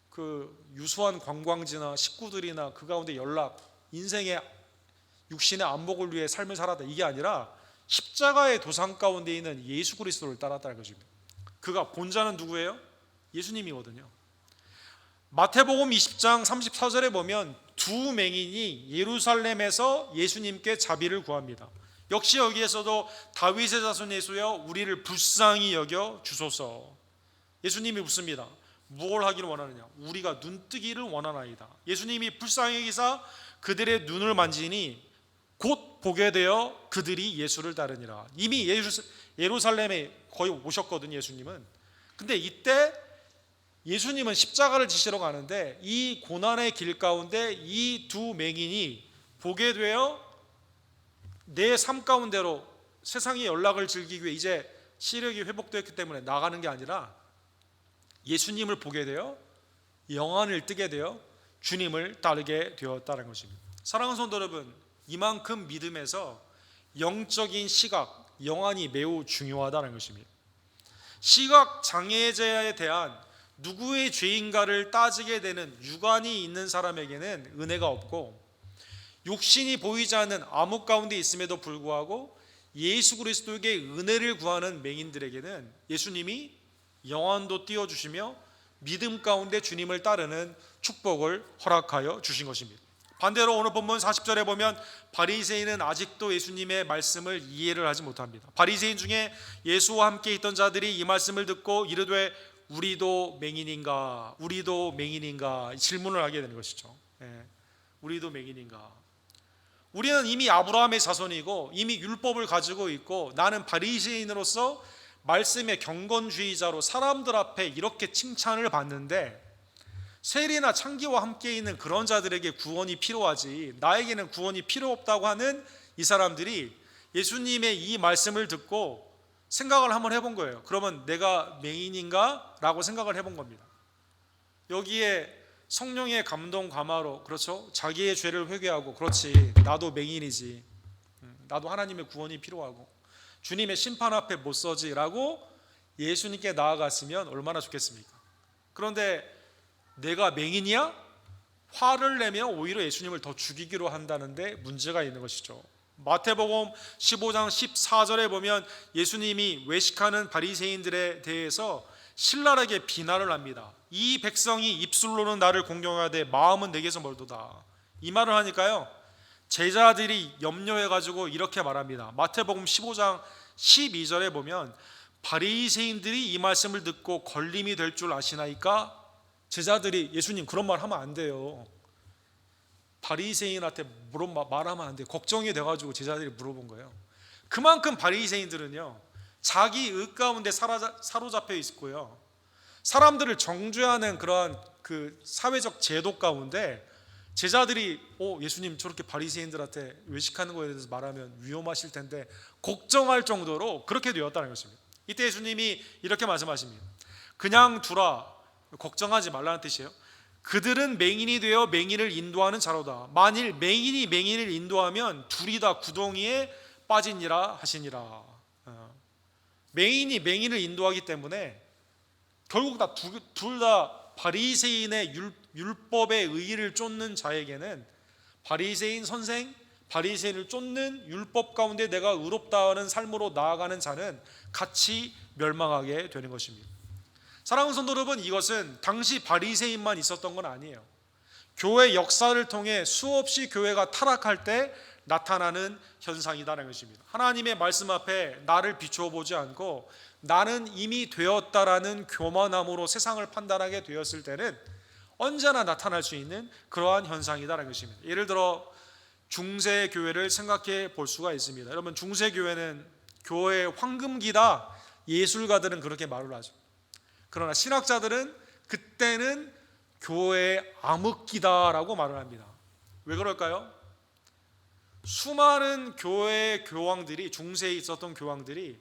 그 유수한 관광지나 식구들이나 그 가운데 연락, 인생의 육신의 안목을 위해 삶을 살았다, 이게 아니라 십자가의 도상 가운데 있는 예수 그리스도를 따랐다는 것입니다. 그가 본 자는 누구예요? 예수님이거든요. 마태복음 20장 34절에 보면 두 맹인이 예루살렘에서 예수님께 자비를 구합니다. 역시 여기에서도 다윗의 자손 예수여 우리를 불쌍히 여겨 주소서. 예수님이 묻습니다. 무엇을 하기를 원하느냐? 우리가 눈뜨기를 원하나이다. 예수님이 불쌍히 여기사 그들의 눈을 만지니 곧 보게 되어 그들이 예수를 따르니라. 이미 예루살렘에 거의 오셨거든요, 예수님은. 근데 이때 예수님은 십자가를 지시러 가는데 이 고난의 길 가운데 이 두 맹인이 보게 되어 내 삶 가운데로 세상의 연락을 즐기기 위해 이제 시력이 회복되었기 때문에 나가는 게 아니라 예수님을 보게 되어 영안을 뜨게 되어 주님을 따르게 되었다는 것입니다. 사랑하는 성도 여러분, 이만큼 믿음에서 영적인 시각, 영안이 매우 중요하다는 것입니다. 시각 장애자에 대한 누구의 죄인가를 따지게 되는 유관이 있는 사람에게는 은혜가 없고, 육신이 보이지 않는 암흑 가운데 있음에도 불구하고 예수 그리스도에게 은혜를 구하는 맹인들에게는 예수님이 영안도 띄워주시며 믿음 가운데 주님을 따르는 축복을 허락하여 주신 것입니다. 반대로 오늘 본문 40절에 보면 바리새인은 아직도 예수님의 말씀을 이해를 하지 못합니다. 바리새인 중에 예수와 함께 있던 자들이 이 말씀을 듣고 이르되 우리도 맹인인가, 우리도 맹인인가 질문을 하게 되는 것이죠. 우리도 맹인인가. 우리는 이미 아브라함의 자손이고 이미 율법을 가지고 있고, 나는 바리새인으로서 말씀의 경건주의자로 사람들 앞에 이렇게 칭찬을 받는데, 세리나 창기와 함께 있는 그런 자들에게 구원이 필요하지 나에게는 구원이 필요 없다고 하는 이 사람들이 예수님의 이 말씀을 듣고 생각을 한번 해본 거예요. 그러면 내가 맹인인가? 라고 생각을 해본 겁니다. 여기에 성령의 감동 감화로, 그렇죠? 자기의 죄를 회개하고, 그렇지, 나도 맹인이지, 나도 하나님의 구원이 필요하고 주님의 심판 앞에 못 서지 라고 예수님께 나아갔으면 얼마나 좋겠습니까? 그런데 내가 맹인이야? 화를 내면 오히려 예수님을 더 죽이기로 한다는데 문제가 있는 것이죠. 마태복음 15장 14절에 보면 예수님이 외식하는 바리새인들에 대해서 신랄하게 비난을 합니다. 이 백성이 입술로는 나를 공경하되 마음은 내게서 멀도다. 이 말을 하니까요, 제자들이 염려해가지고 이렇게 말합니다. 마태복음 15장 12절에 보면 바리새인들이 이 말씀을 듣고 걸림이 될 줄 아시나이까? 제자들이 예수님 그런 말 하면 안 돼요. 바리새인한테 말하면 안 돼요. 걱정이 돼가지고 제자들이 물어본 거예요. 그만큼 바리새인들은요, 자기 의 가운데 사로잡혀 있고요, 사람들을 정죄하는 그러한 그 사회적 제도 가운데 제자들이 예수님 저렇게 바리새인들한테 외식하는 거에 대해서 말하면 위험하실 텐데 걱정할 정도로 그렇게 되었다는 것입니다. 이때 예수님이 이렇게 말씀하십니다. 그냥 두라, 걱정하지 말라는 뜻이에요. 그들은 맹인이 되어 맹인을 인도하는 자로다. 만일 맹인이 맹인을 인도하면 둘이 다 구덩이에 빠지니라 하시니라. 맹인이 맹인을 인도하기 때문에 결국 둘 다 바리새인의 율법의 의의를 쫓는 자에게는 바리새인 선생, 바리새인을 쫓는 율법 가운데 내가 의롭다 하는 삶으로 나아가는 자는 같이 멸망하게 되는 것입니다. 사랑하는 성도 여러분, 이것은 당시 바리새인만 있었던 건 아니에요. 교회 역사를 통해 수없이 교회가 타락할 때 나타나는 현상이다라는 것입니다. 하나님의 말씀 앞에 나를 비추어 보지 않고 나는 이미 되었다라는 교만함으로 세상을 판단하게 되었을 때는 언제나 나타날 수 있는 그러한 현상이다라는 것입니다. 예를 들어 중세 교회를 생각해 볼 수가 있습니다. 여러분, 중세 교회는 교회의 황금기다, 예술가들은 그렇게 말을 하죠. 그러나 신학자들은 그때는 교회의 암흑기다라고 말을 합니다. 왜 그럴까요? 수많은 교회의 교황들이, 중세에 있었던 교황들이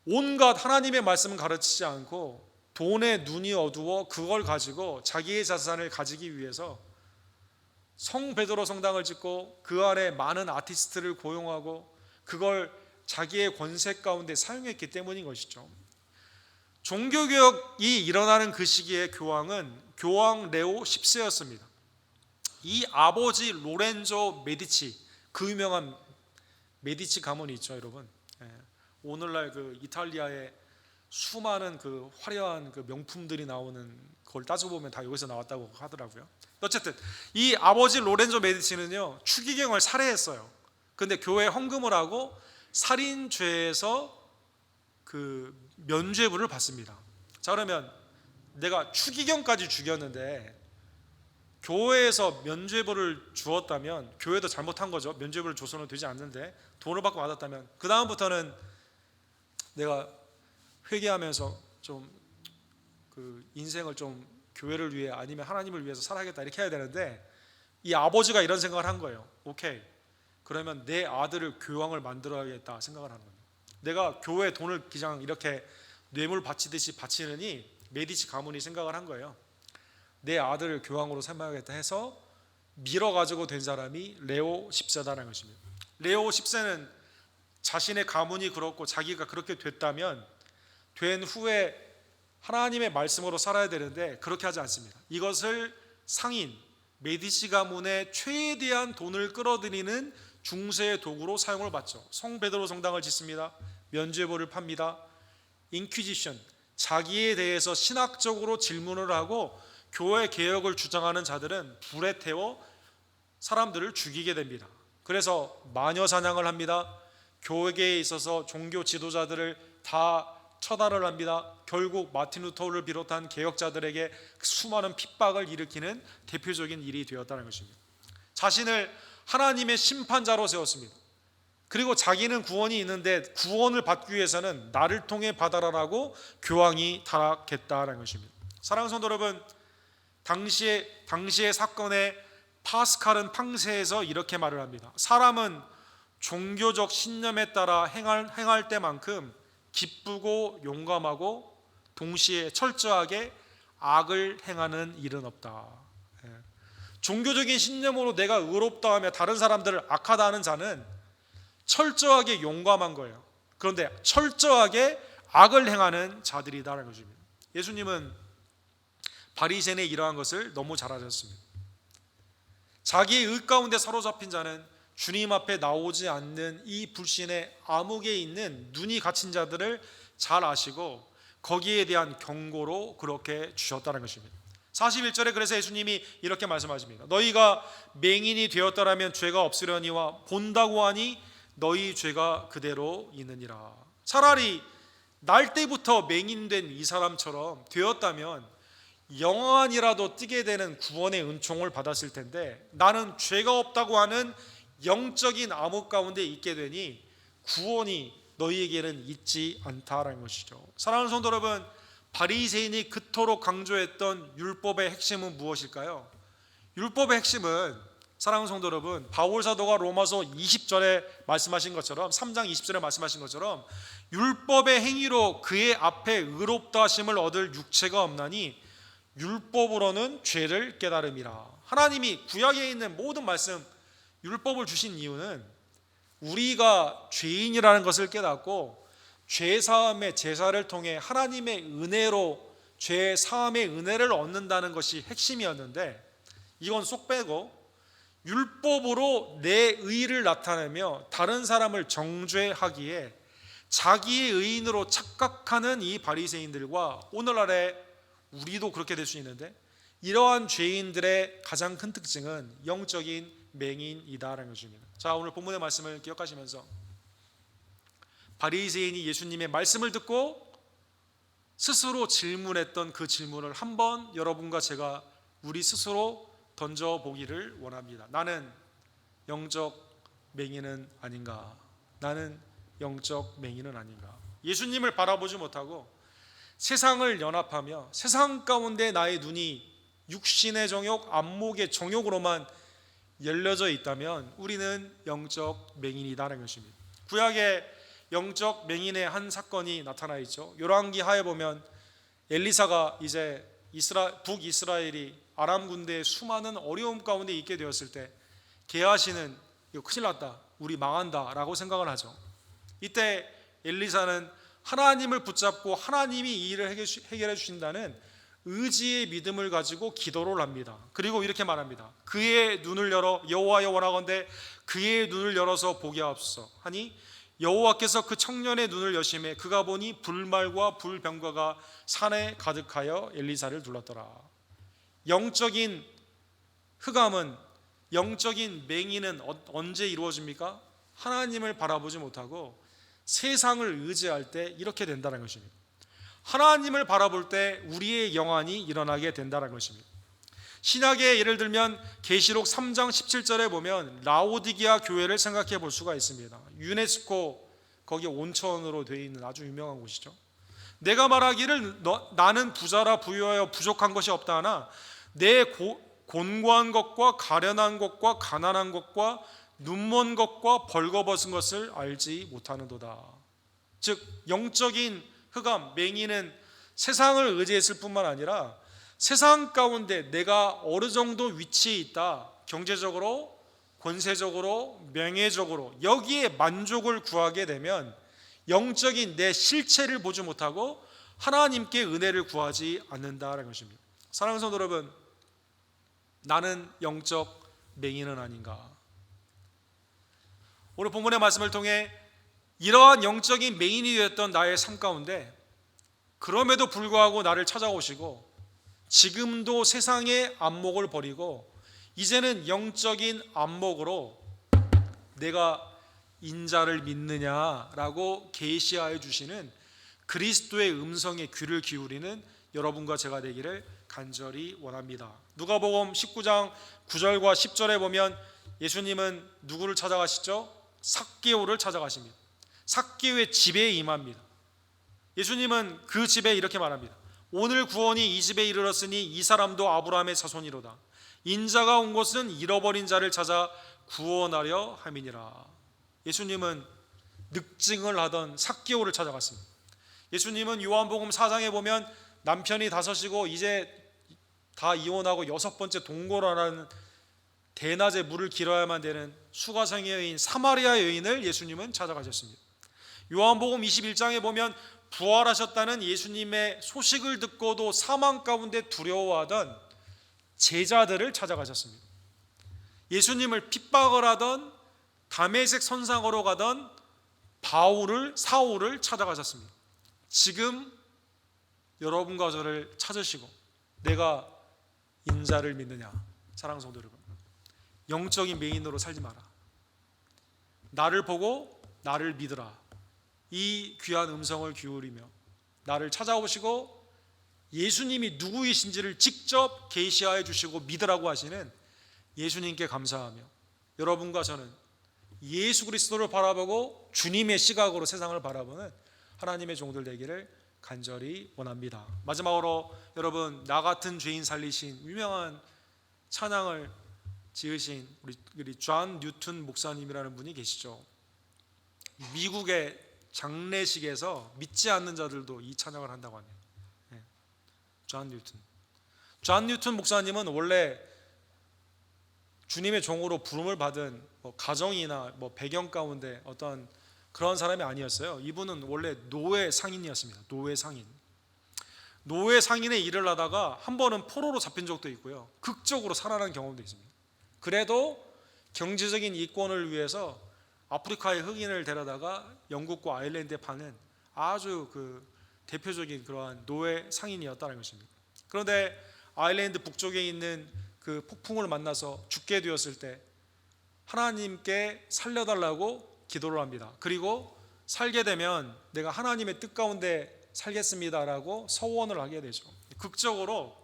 온갖 하나님의 말씀을 가르치지 않고 돈에 눈이 어두워 그걸 가지고 자기의 자산을 가지기 위해서 성 베드로 성당을 짓고 그 안에 많은 아티스트를 고용하고 그걸 자기의 권세 가운데 사용했기 때문인 것이죠. 종교개혁이 일어나는 그 시기의 교황은 교황 레오 10세였습니다. 이 아버지 로렌조 메디치, 그 유명한 메디치 가문이 있죠, 여러분. 오늘날 그 이탈리아의 수많은 그 화려한 그 명품들이 나오는 걸 따져보면 다 여기서 나왔다고 하더라고요. 어쨌든 이 아버지 로렌조 메디치는요, 추기경을 살해했어요. 근데 교회에 헌금을 하고 살인죄에서 그 면죄부를 받습니다. 자, 그러면 내가 추기경까지 죽였는데 교회에서 면죄부를 주었다면 교회도 잘못한 거죠. 면죄부를 줘서는 되지 않는데 돈을 받고 받았다면 그 다음부터는 내가 회개하면서 좀 그 인생을 좀 교회를 위해 아니면 하나님을 위해서 살아야겠다 이렇게 해야 되는데 이 아버지가 이런 생각을 한 거예요. 오케이, 그러면 내 아들을 교황을 만들어야겠다 생각을 하는 거예요. 내가 교회 돈을 그냥 이렇게 뇌물 바치듯이 바치느니 메디치 가문이 생각을 한 거예요. 내 아들을 교황으로 삼아야겠다 해서 밀어가지고 된 사람이 레오 10세다라는 것입니다. 레오 10세는 자신의 가문이 그렇고 자기가 그렇게 됐다면 된 후에 하나님의 말씀으로 살아야 되는데 그렇게 하지 않습니다. 이것을 상인 메디치 가문의 최대한 돈을 끌어들이는 중세의 도구로 사용을 받죠. 성 베드로 성당을 짓습니다. 면죄부를 팝니다. 인퀴지션, 자기에 대해서 신학적으로 질문을 하고 교회 개혁을 주장하는 자들은 불에 태워 사람들을 죽이게 됩니다. 그래서 마녀 사냥을 합니다. 교회에 있어서 종교 지도자들을 다 처단을 합니다. 결국 마틴 루터를 비롯한 개혁자들에게 수많은 핍박을 일으키는 대표적인 일이 되었다는 것입니다. 자신을 하나님의 심판자로 세웠습니다. 그리고 자기는 구원이 있는데 구원을 받기 위해서는 나를 통해 받아라라고 교황이 타락했다는 것입니다. 사랑하는 성도 여러분, 당시의 사건에 파스칼은 팡세에서 이렇게 말을 합니다. 사람은 종교적 신념에 따라 행할 때만큼 기쁘고 용감하고 동시에 철저하게 악을 행하는 일은 없다. 종교적인 신념으로 내가 의롭다 하며 다른 사람들을 악하다 하는 자는 철저하게 용감한 거예요. 그런데 철저하게 악을 행하는 자들이다라는 것입니다. 예수님은 바리새인의 이러한 것을 너무 잘 아셨습니다. 자기의 의 가운데 사로잡힌 자는 주님 앞에 나오지 않는 이 불신의 암흑에 있는 눈이 갇힌 자들을 잘 아시고 거기에 대한 경고로 그렇게 주셨다는 것입니다. 41절에 그래서 예수님이 이렇게 말씀하십니다. 너희가 맹인이 되었더라면 죄가 없으려니와 본다고 하니 너희 죄가 그대로 있느니라. 차라리 날 때부터 맹인된 이 사람처럼 되었다면 영안이라도 뜨게 되는 구원의 은총을 받았을 텐데 나는 죄가 없다고 하는 영적인 암흑 가운데 있게 되니 구원이 너희에게는 있지 않다라는 것이죠. 사랑하는 성도 여러분, 바리새인이 그토록 강조했던 율법의 핵심은 무엇일까요? 율법의 핵심은 사랑하는 성도 여러분, 바울 사도가 로마서 20절에 말씀하신 것처럼 3장 20절에 말씀하신 것처럼 율법의 행위로 그의 앞에 의롭다 하심을 얻을 육체가 없나니 율법으로는 죄를 깨달음이라. 하나님이 구약에 있는 모든 말씀 율법을 주신 이유는 우리가 죄인이라는 것을 깨닫고 죄사함의 제사를 통해 하나님의 은혜로 죄사함의 은혜를 얻는다는 것이 핵심이었는데 이건 쏙 빼고 율법으로 내 의를 나타내며 다른 사람을 정죄하기에 자기의 의인으로 착각하는 이 바리새인들과 오늘날의 우리도 그렇게 될 수 있는데 이러한 죄인들의 가장 큰 특징은 영적인 맹인이다라는 것입니다. 자, 오늘 본문의 말씀을 기억하시면서 바리새인이 예수님의 말씀을 듣고 스스로 질문했던 그 질문을 한번 여러분과 제가 우리 스스로 던져보기를 원합니다. 나는 영적 맹인은 아닌가? 나는 영적 맹인은 아닌가? 예수님을 바라보지 못하고 세상을 연합하며 세상 가운데 나의 눈이 육신의 정욕, 안목의 정욕으로만 열려져 있다면 우리는 영적 맹인이다라는 것입니다. 구약에 영적 맹인의 한 사건이 나타나 있죠. 열왕기 하에 보면 엘리사가 이제 북이스라엘이 아람 군대의 수많은 어려움 가운데 있게 되었을 때 게하시는 이거 큰일 났다, 우리 망한다라고 생각을 하죠. 이때 엘리사는 하나님을 붙잡고 하나님이 이 일을 해결해 주신다는 의지의 믿음을 가지고 기도를 합니다. 그리고 이렇게 말합니다. 그의 눈을 열어 여호와여 원하건대 그의 눈을 열어서 보게 하옵소서 하니 여호와께서 그 청년의 눈을 여심해 그가 보니 불말과 불병거가 산에 가득하여 엘리사를 둘렀더라. 영적인 흑암은, 영적인 맹인은 언제 이루어집니까? 하나님을 바라보지 못하고 세상을 의지할 때 이렇게 된다는 것입니다. 하나님을 바라볼 때 우리의 영안이 일어나게 된다는 것입니다. 신약에 예를 들면 계시록 3장 17절에 보면 라오디게아 교회를 생각해 볼 수가 있습니다. 유네스코 거기 온천으로 되어 있는 아주 유명한 곳이죠. 내가 말하기를 나는 부자라 부유하여 부족한 것이 없다 하나 내 곤고한 것과 가련한 것과 가난한 것과 눈먼 것과 벌거벗은 것을 알지 못하는도다. 즉 영적인 흑암, 맹인은 세상을 의지했을 뿐만 아니라 세상 가운데 내가 어느 정도 위치에 있다, 경제적으로, 권세적으로, 명예적으로 여기에 만족을 구하게 되면 영적인 내 실체를 보지 못하고 하나님께 은혜를 구하지 않는다라는 것입니다. 사랑하는 성도 여러분, 나는 영적 맹인은 아닌가? 오늘 본문의 말씀을 통해 이러한 영적인 맹인이 되었던 나의 삶 가운데 그럼에도 불구하고 나를 찾아오시고 지금도 세상의 안목을 버리고 이제는 영적인 안목으로 내가 인자를 믿느냐라고 계시하여 주시는 그리스도의 음성에 귀를 기울이는 여러분과 제가 되기를 간절히 원합니다. 누가복음 19장 9절과 10절에 보면 예수님은 누구를 찾아가시죠? 삭개오를 찾아가십니다. 삭개오의 집에 임합니다. 예수님은 그 집에 이렇게 말합니다. 오늘 구원이 이 집에 이르렀으니 이 사람도 아브라함의 자손이로다. 인자가 온 곳은 잃어버린 자를 찾아 구원하려 함이니라. 예수님은 늑증을 하던 삭개오를 찾아갔습니다. 예수님은 요한복음 4장에 보면 남편이 5이고 이제 다 이혼하고 6번째 동거라는 대낮에 물을 길어야만 되는 수가성의 여인 사마리아 여인을 예수님은 찾아가셨습니다. 요한복음 21장에 보면 부활하셨다는 예수님의 소식을 듣고도 사망 가운데 두려워하던 제자들을 찾아가셨습니다. 예수님을 핍박을 하던 다메섹 선상으로 가던 사울을 찾아가셨습니다. 지금 여러분과 저를 찾으시고 내가 인자를 믿느냐? 사랑하는 성도 여러분, 영적인 맹인으로 살지 마라. 나를 보고 나를 믿으라. 이 귀한 음성을 기울이며 나를 찾아오시고 예수님이 누구이신지를 직접 계시하여 주시고 믿으라고 하시는 예수님께 감사하며 여러분과 저는 예수 그리스도를 바라보고 주님의 시각으로 세상을 바라보는 하나님의 종들 되기를 간절히 원합니다. 마지막으로 여러분, 나 같은 죄인 살리신 유명한 찬양을 지으신 우리 존 뉴튼 목사님이라는 분이 계시죠. 미국의 장례식에서 믿지 않는 자들도 이 찬양을 한다고 합니다. 존 뉴튼 목사님은 원래 주님의 종으로 부름을 받은 가정이나 배경 가운데 어떤 그런 사람이 아니었어요. 이분은 원래 노예 상인이었습니다. 노예 상인의 일을 하다가 한 번은 포로로 잡힌 적도 있고요, 극적으로 살아난 경험도 있습니다. 그래도 경제적인 이권을 위해서 아프리카의 흑인을 데려다가 영국과 아일랜드에 파는 아주 대표적인 그러한 노예 상인이었다는 것입니다. 그런데 아일랜드 북쪽에 있는 그 폭풍을 만나서 죽게 되었을 때 하나님께 살려달라고 기도를 합니다. 그리고 살게 되면 내가 하나님의 뜻 가운데 살겠습니다라고 서원을 하게 되죠. 극적으로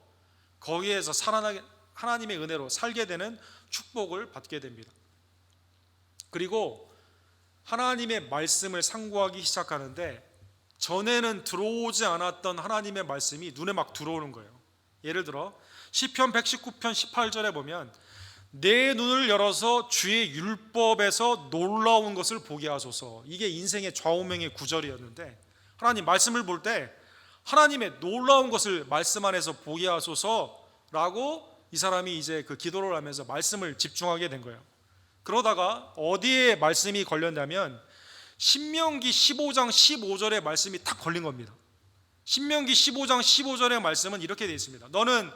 거기에서 살아나게, 하나님의 은혜로 살게 되는 축복을 받게 됩니다. 그리고 하나님의 말씀을 상고하기 시작하는데 전에는 들어오지 않았던 하나님의 말씀이 눈에 막 들어오는 거예요. 예를 들어 시편 119편 18절에 보면 내 눈을 열어서 주의 율법에서 놀라운 것을 보게 하소서. 이게 인생의 좌우명의 구절이었는데 하나님 말씀을 볼 때 하나님의 놀라운 것을 말씀 안에서 보게 하소서라고 이 사람이 이제 그 기도를 하면서 말씀을 집중하게 된 거예요. 그러다가 어디에 말씀이 걸렸냐면 신명기 15장 15절의 말씀이 딱 걸린 겁니다. 신명기 15장 15절의 말씀은 이렇게 되어 있습니다. 너는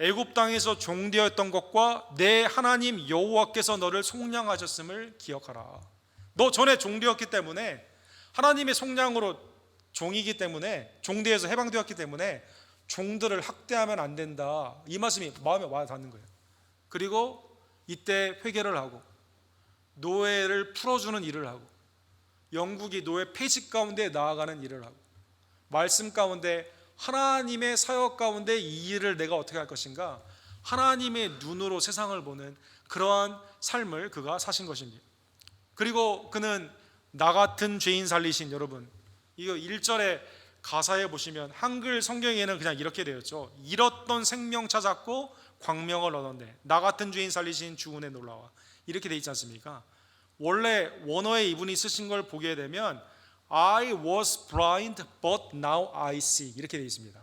애굽 땅에서 종되었던 것과 내 하나님 여호와께서 너를 속량하셨음을 기억하라. 너 전에 종되었기 때문에 하나님의 속량으로 종이기 때문에 종되어서 해방되었기 때문에 종들을 학대하면 안 된다. 이 말씀이 마음에 와 닿는 거예요. 그리고 이때 회개를 하고 노예를 풀어주는 일을 하고 영국이 노예 폐지 가운데 나아가는 일을 하고 말씀 가운데 하나님의 사역 가운데 이 일을 내가 어떻게 할 것인가, 하나님의 눈으로 세상을 보는 그러한 삶을 그가 사신 것입니다. 그리고 그는 나 같은 죄인 살리신, 여러분 이거 1절에 가사에 보시면 한글 성경에는 그냥 이렇게 되었죠. 잃었던 생명 찾았고 광명을 얻었네. 나 같은 죄인 살리신 주 은혜 놀라와. 이렇게 돼 있지 않습니까? 원래 원어에 이분이 쓰신 걸 보게 되면 I was blind but now I see 이렇게 되어 있습니다.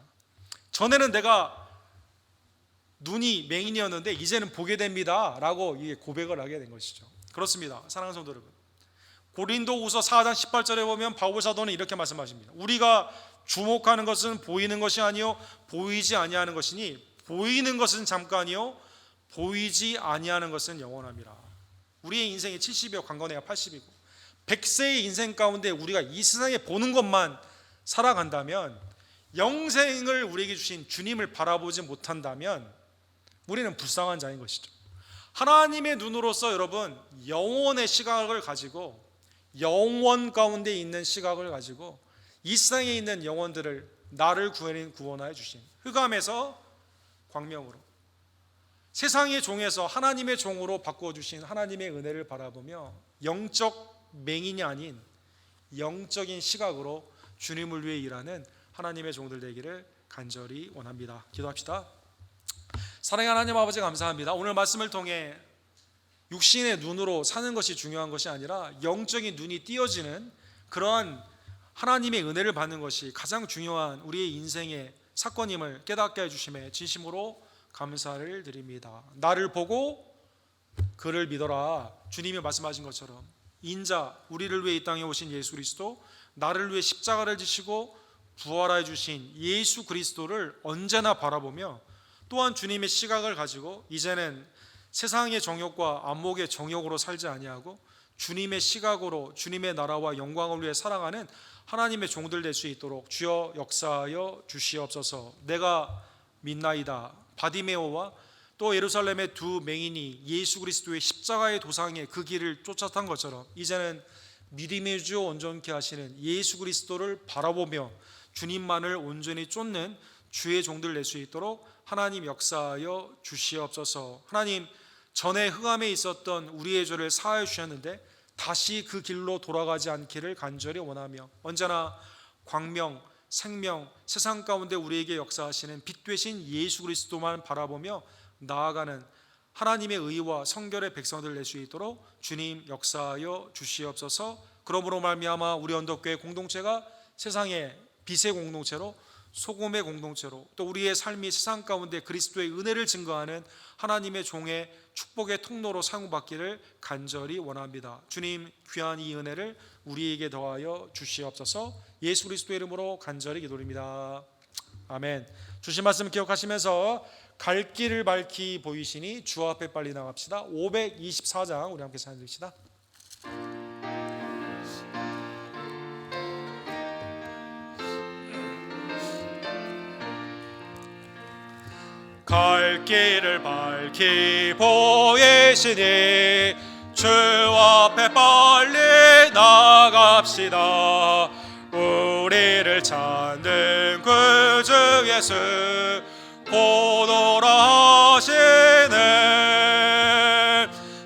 전에는 내가 눈이 맹인이었는데 이제는 보게 됩니다 라고 고백을 하게 된 것이죠. 그렇습니다. 사랑하는 성도 여러분, 고린도후서 4장 18절에 보면 바울 사도는 이렇게 말씀하십니다. 우리가 주목하는 것은 보이는 것이 아니요 보이지 아니하는 것이니 보이는 것은 잠깐이요 보이지 아니하는 것은 영원함이라. 우리의 인생이 70이요 강건해야 80이고 100세의 인생 가운데 우리가 이 세상에 보는 것만 살아간다면, 영생을 우리에게 주신 주님을 바라보지 못한다면 우리는 불쌍한 자인 것이죠. 하나님의 눈으로서 여러분, 영원의 시각을 가지고, 영원 가운데 있는 시각을 가지고 이 세상에 있는 영혼들을 나를 구원하여 주신 흑암에서 광명으로, 세상의 종에서 하나님의 종으로 바꿔주신 하나님의 은혜를 바라보며 영적 맹인이 아닌 영적인 시각으로 주님을 위해 일하는 하나님의 종들 되기를 간절히 원합니다. 기도합시다. 사랑의 하나님 아버지, 감사합니다. 오늘 말씀을 통해 육신의 눈으로 사는 것이 중요한 것이 아니라 영적인 눈이 띄어지는 그러한 하나님의 은혜를 받는 것이 가장 중요한 우리의 인생의 사건임을 깨닫게 해주심에 진심으로 감사를 드립니다. 나를 보고 그를 믿어라. 주님이 말씀하신 것처럼 인자, 우리를 위해 이 땅에 오신 예수 그리스도, 나를 위해 십자가를 지시고 부활하여 주신 예수 그리스도를 언제나 바라보며, 또한 주님의 시각을 가지고 이제는 세상의 정욕과 안목의 정욕으로 살지 아니하고 주님의 시각으로 주님의 나라와 영광을 위해 살아가는 하나님의 종들 될 수 있도록 주여 역사하여 주시옵소서. 내가 믿나이다. 바디메오와 또 예루살렘의 두 맹인이 예수 그리스도의 십자가의 도상에 그 길을 쫓았던 것처럼 이제는 믿음의 주 온전케 하시는 예수 그리스도를 바라보며 주님만을 온전히 쫓는 주의 종들 될 수 있도록 하나님 역사하여 주시옵소서. 하나님, 전에 흑암에 있었던 우리의 죄를 사하여 주셨는데 다시 그 길로 돌아가지 않기를 간절히 원하며, 언제나 광명, 생명, 세상 가운데 우리에게 역사하시는 빛 되신 예수 그리스도만 바라보며 나아가는 하나님의 의와 성결의 백성들 될 수 있도록 주님 역사하여 주시옵소서. 그러므로 말미암아 우리 언덕교회 공동체가 세상의 빛의 공동체로, 소금의 공동체로, 또 우리의 삶이 세상 가운데 그리스도의 은혜를 증거하는 하나님의 종의 축복의 통로로 사용받기를 간절히 원합니다. 주님, 귀한 이 은혜를 우리에게 더하여 주시옵소서. 예수 그리스도의 이름으로 간절히 기도드립니다. 아멘. 주신 말씀 기억하시면서 갈 길을 밝히 보이시니 주 앞에 빨리 나갑시다. 524장 우리 함께 찬양 드립시다. 갈 길을 밝히 보이시니 주 앞에 빨리 나갑시다. 우리를 찾는 구주 예수 보노라 하시네.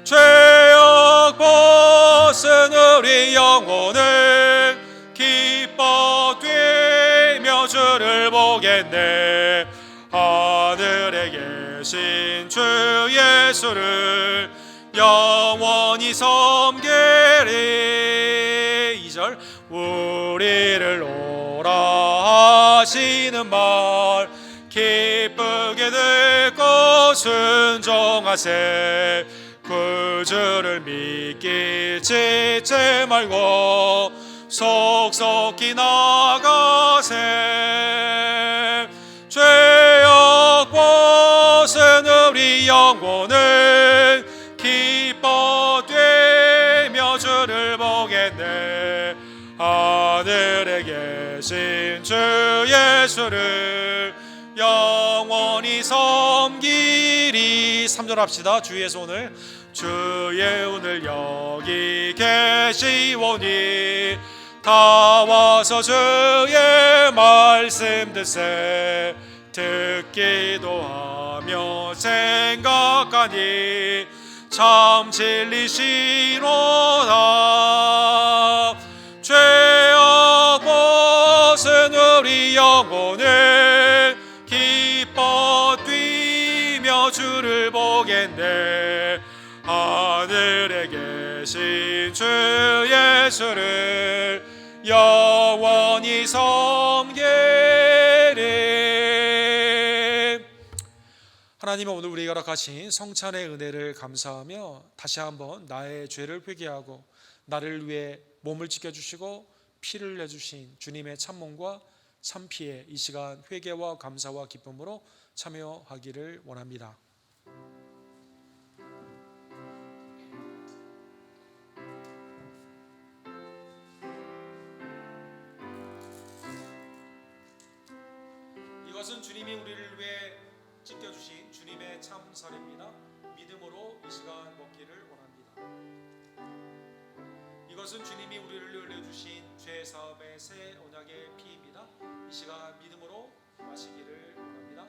죄악 벗은 우리 영혼은 기뻐 뛰며 주를 보겠네. 하늘에 계신 주 예수를 영원히 섬기리. 2절 우리를 오라 하시는 말 기쁘게 듣고 순종하세. 그 주를 믿기 지체 말고 속속히 나가세. 죄악 벗은 우리 영혼은 기뻐 뛰며 주를 보겠네. 하늘에 계신 주 예수를 영원히 섬기리. 3절 합시다. 주의 손을, 주의 오늘 여기 계시오니 다 와서 주의 말씀 듣세. 듣기도 하며 생각하니 참 진리시로다. 죄악 벗은 우리 영혼은 기뻐 뛰며 주를 보겠네. 하늘에 계신 주 예수를 영원히 섬기리. 하나님은 오늘 우리에게 허락하신 성찬의 은혜를 감사하며 다시 한번 나의 죄를 회개하고 나를 위해 몸을 지켜주시고 피를 내주신 주님의 참몸과 참피에 이 시간 회개와 감사와 기쁨으로 참여하기를 원합니다. 이것은 주님이 우리를 위해 지켜주신 주님의 참살입니다. 믿음으로 이 시간 먹기를 원합니다. 이것은 주님이 우리를 흘려주신 죄 사함의 새 언약의 피입니다. 이 시간 믿음으로 마시기를 원합니다.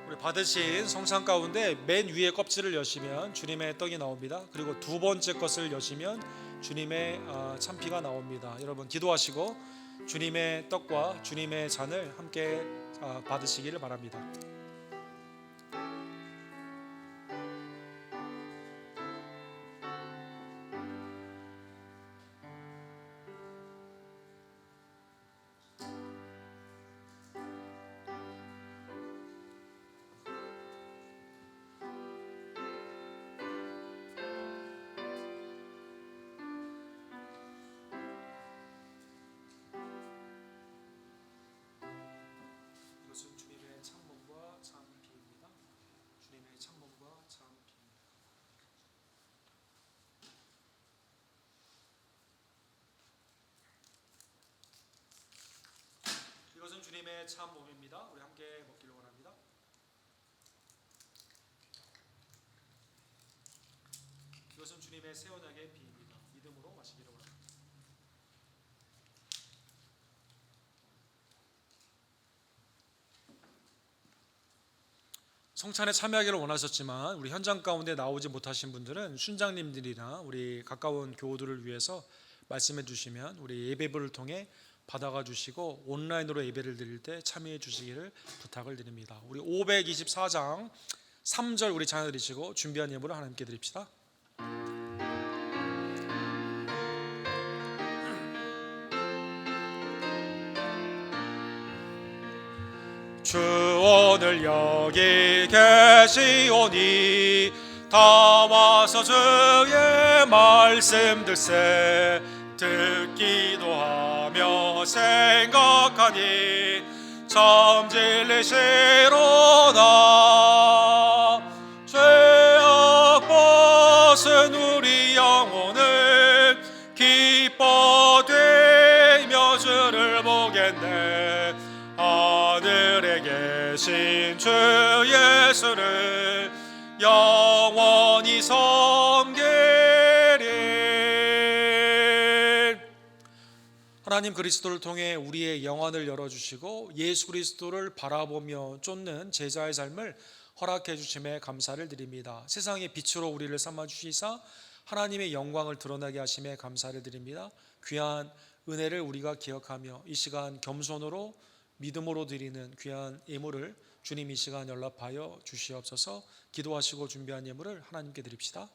우리 받으신 성찬 가운데 맨 위에 껍질을 여시면 주님의 떡이 나옵니다. 그리고 두 번째 것을 여시면 주님의 참피가 나옵니다. 여러분 기도하시고 주님의 떡과 주님의 잔을 함께 받으시기를 바랍니다. 이것은 주님의 참몸과 참피입니다. 주님의 참몸과 참피입니다. 이것은 주님의 참몸입니다. 우리 함께 먹기를 원합니다. 이것은 주님의 새 언약의 피입니다. 믿음으로 마시기를 원합니다. 성찬에 참여하기를 원하셨지만 우리 현장 가운데 나오지 못하신 분들은 순장님들이나 우리 가까운 교우들을 위해서 말씀해 주시면 우리 예배부를 통해 받아가 주시고 온라인으로 예배를 드릴 때 참여해 주시기를 부탁을 드립니다. 우리 524장 3절 우리 찬양 드리시고 준비한 예물을 하나님께 드립시다. 주 오늘 여기 계시오니 다 와서 주의 말씀 들세 듣기도 하며 생각하니 참 진리시로다. 죄악 벗은 우리 영혼을 기뻐되며 주를 보겠네. 하늘에 계신 주 예수를 영원히 섬기리. 하나님 그리스도를 통해 우리의 영혼을 열어주시고 예수 그리스도를 바라보며 쫓는 제자의 삶을 허락해 주심에 감사를 드립니다. 세상의 빛으로 우리를 삼아주시사 하나님의 영광을 드러나게 하심에 감사를 드립니다. 귀한 은혜를 우리가 기억하며 이 시간 겸손으로 믿음으로 드리는 귀한 예물을 주님 이 시간 연락하여 주시옵소서. 기도하시고 준비한 예물을 하나님께 드립시다.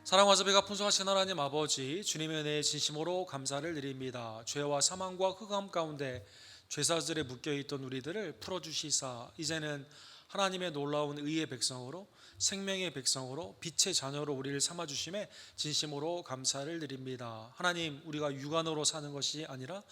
사랑과 자비가 풍성하신 하나님 아버지, 주님의 은혜에 진심으로 감사를 드립니다. 죄와 사망과 흑암 가운데 죄사들에 묶여있던 우리들을 풀어주시사 이제는 하나님의 놀라운 의의 백성으로, 생명의 백성으로, 빛의 자녀로 우리를 삼아주심에 진심으로 감사를 드립니다. 하나님, 우리가 육안으로 사는 것이 아니라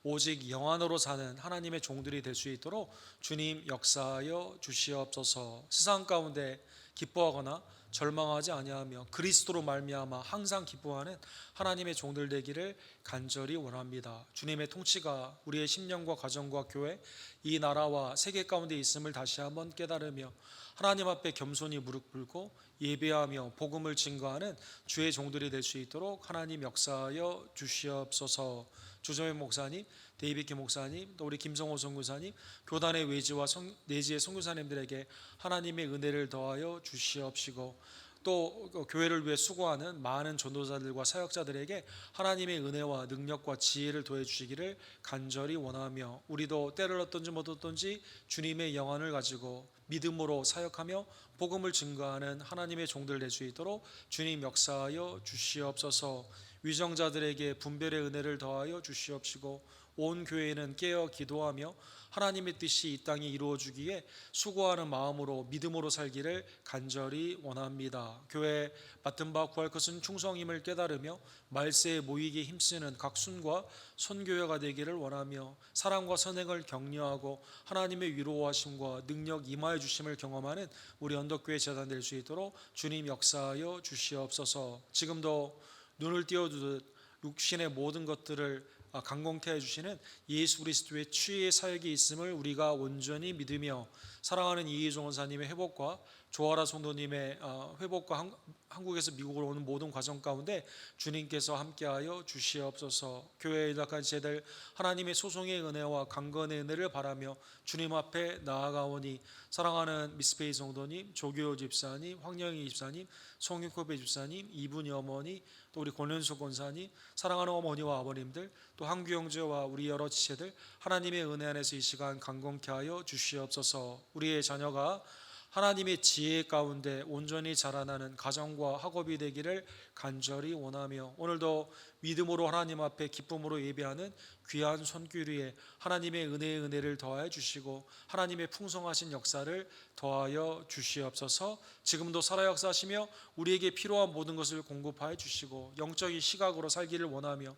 오직 영안으로 사는 하나님의 종들이 될 수 있도록 주님 역사하여 주시옵소서. 세상 가운데 기뻐하거나 절망하지 아니하며 그리스도로 말미암아 항상 기뻐하는 하나님의 종들 되기를 간절히 원합니다. 주님의 통치가 우리의 심령과 가정과 교회, 이 나라와 세계 가운데 있음을 다시 한번 깨달으며 하나님 앞에 겸손히 무릎 꿇고 예배하며 복음을 증거하는 주의 종들이 될 수 있도록 하나님 역사하여 주시옵소서. 주정현 목사님, 데이비키 목사님, 또 우리 김성호 선교사님, 교단의 외지와 내지의 선교사님들에게 하나님의 은혜를 더하여 주시옵시고, 또 교회를 위해 수고하는 많은 전도자들과 사역자들에게 하나님의 은혜와 능력과 지혜를 더해 주시기를 간절히 원하며, 우리도 때를 어떤지 못 어떤지 주님의 영안을 가지고 믿음으로 사역하며 복음을 증거하는 하나님의 종들 될 수 있도록 주님 역사하여 주시옵소서. 위정자들에게 분별의 은혜를 더하여 주시옵시고, 온 교회는 깨어 기도하며 하나님의 뜻이 이 땅에 이루어지기에 수고하는 마음으로 믿음으로 살기를 간절히 원합니다. 교회 맡은 바 구할 것은 충성임을 깨달으며 말세에 모이기에 힘쓰는 각 순과 선교회가 되기를 원하며 사랑과 선행을 격려하고 하나님의 위로하심과 능력 임하여 주심을 경험하는 우리 언덕교회 재단 될 수 있도록 주님 역사하여 주시옵소서. 지금도 눈을 띄어두듯 육신의 모든 것들을 강건케 해주시는 예수 그리스도의 치유의 사역이 있음을 우리가 온전히 믿으며, 사랑하는 이희종 원사님의 회복과 조아라 성도님의 회복과 한국에서 미국으로 오는 모든 과정 가운데 주님께서 함께하여 주시옵소서. 교회에 연락한 제들 하나님의 소송의 은혜와 강건의 은혜를 바라며 주님 앞에 나아가오니, 사랑하는 미스페이 성도님, 조교호 집사님, 황영희 집사님, 송윤코배 집사님, 이분이 어머니, 또 우리 권현수 권사님, 사랑하는 어머니와 아버님들, 또 한규 형제와 우리 여러 지체들 하나님의 은혜 안에서 이 시간 강건케 하여 주시옵소서. 우리의 자녀가 하나님의 지혜 가운데 온전히 자라나는 가정과 학업이 되기를 간절히 원하며, 오늘도 믿음으로 하나님 앞에 기쁨으로 예배하는 귀한 손길위에 하나님의 은혜를 더하여 주시고 하나님의 풍성하신 역사를 더하여 주시옵소서. 지금도 살아 역사하시며 우리에게 필요한 모든 것을 공급하여 주시고 영적인 시각으로 살기를 원하며,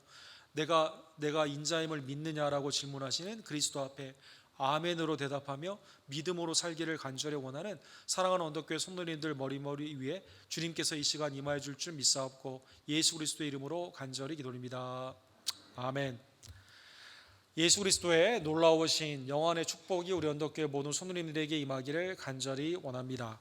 내가 인자임을 믿느냐라고 질문하시는 그리스도 앞에 아멘으로 대답하며 믿음으로 살기를 간절히 원하는 사랑하는 언덕교회 성도님들 머리 위에 주님께서 이 시간 임하여 줄 줄 믿사옵고 예수 그리스도의 이름으로 간절히 기도드립니다. 아멘. 예수 그리스도의 놀라우신 영원의 축복이 우리 언덕교회 모든 성도님들에게 임하기를 간절히 원합니다.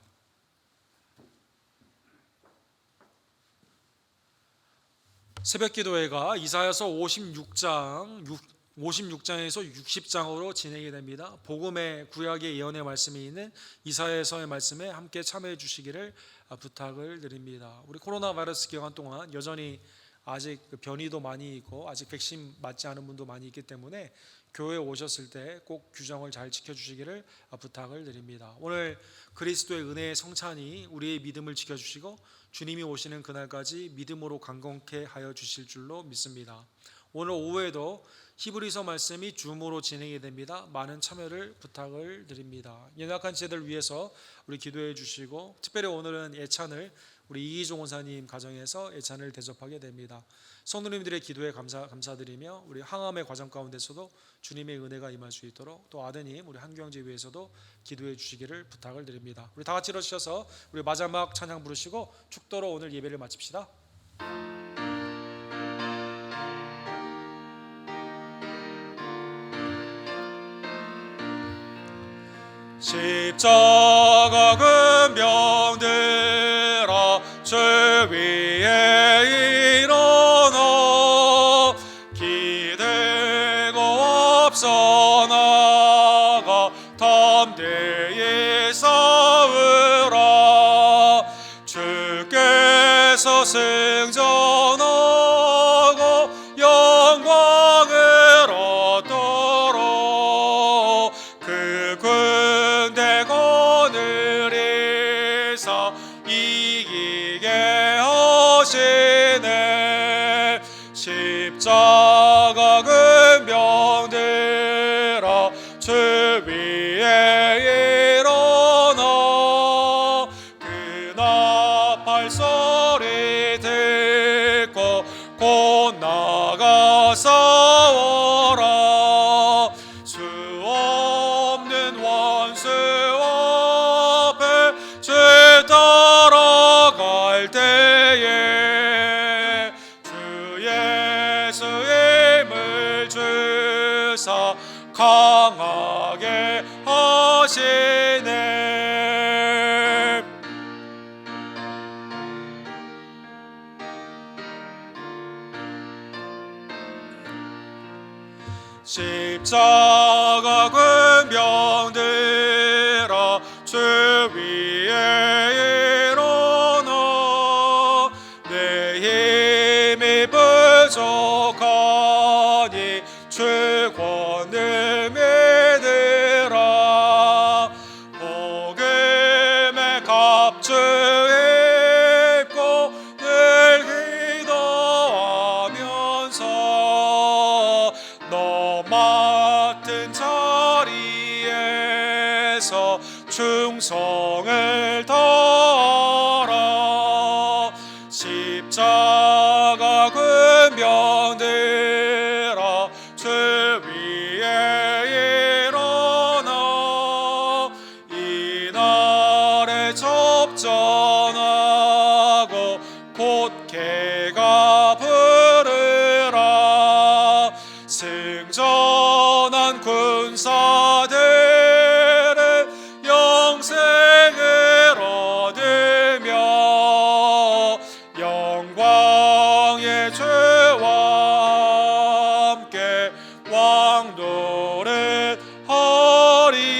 새벽기도회가 이사야서 56장에서 60장으로 진행이 됩니다. 복음의 구약의 예언의 말씀이 있는 이사야서의 말씀에 함께 참여해 주시기를 부탁을 드립니다. 우리 코로나 바이러스 기간 동안 여전히 아직 변이도 많이 있고 아직 백신 맞지 않은 분도 많이 있기 때문에 교회에 오셨을 때 꼭 규정을 잘 지켜주시기를 부탁을 드립니다. 오늘 그리스도의 은혜의 성찬이 우리의 믿음을 지켜주시고 주님이 오시는 그날까지 믿음으로 강건케 하여 주실 줄로 믿습니다. 오늘 오후에도 히브리서 말씀이 줌으로 진행이 됩니다. 많은 참여를 부탁을 드립니다. 연약한 제들 위해서 우리 기도해 주시고, 특별히 오늘은 예찬을 우리 이희종 원사님 가정에서 예찬을 대접하게 됩니다. 성도님들의 기도에 감사드리며 우리 항암의 과정 가운데서도 주님의 은혜가 임할 수 있도록, 또 아드님 우리 한경재 위해서도 기도해 주시기를 부탁을 드립니다. 우리 다 같이 일어서셔서 우리 마지막 찬양 부르시고 축도로 오늘 예배를 마칩시다. 십자가 금병들아 주 위에 일어나 기대고 앞서 나가 담대히 싸우라. 주께서 승전하고 영광을 얻도록 그 군대 거느리사 이기게 하시리라. 하시네. 십자가 근병들아 주 위에 일어나. 그 나팔 소리 듣고 곧 나가 싸워라. 수 없는 원수 앞에 주 따라갈 때에 주 예수 힘을 주사 강하게 하시네. 십자가 근병들아 주 위에 일어나. 내 힘이 부족하니 주 권을 믿으라. 복음의 갑주 입고 늘 기도하면서 너 맡은 자리에서 충성을 다하라. 십자가 근병들아 주 위에 일어나. 이날에 접전하고 곧 개가 부르라. 승전한 군사들은 영생을 얻으며 영광의 주와 함께 왕노릇 하리라.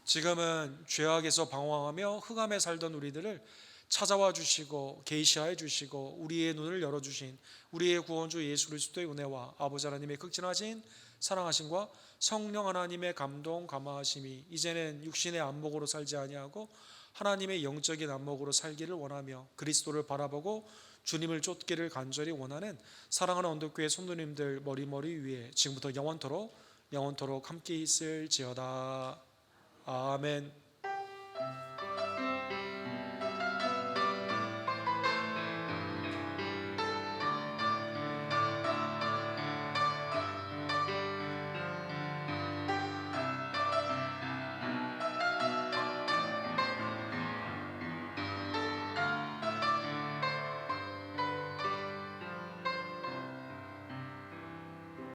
지금은 죄악에서 방황하며 흑암에 살던 우리들을 찾아와 주시고 계시하여 주시고 우리의 눈을 열어주신 우리의 구원주 예수 그리스도의 은혜와 아버지 하나님의 극진하신 사랑하심과 성령 하나님의 감동 감화하심이 이제는 육신의 안목으로 살지 아니하고 하나님의 영적인 안목으로 살기를 원하며 그리스도를 바라보고 주님을 쫓기를 간절히 원하는 사랑하는 언덕교회 성도님들 머리머리 위에 지금부터 영원토록 함께 있을지어다. 아멘.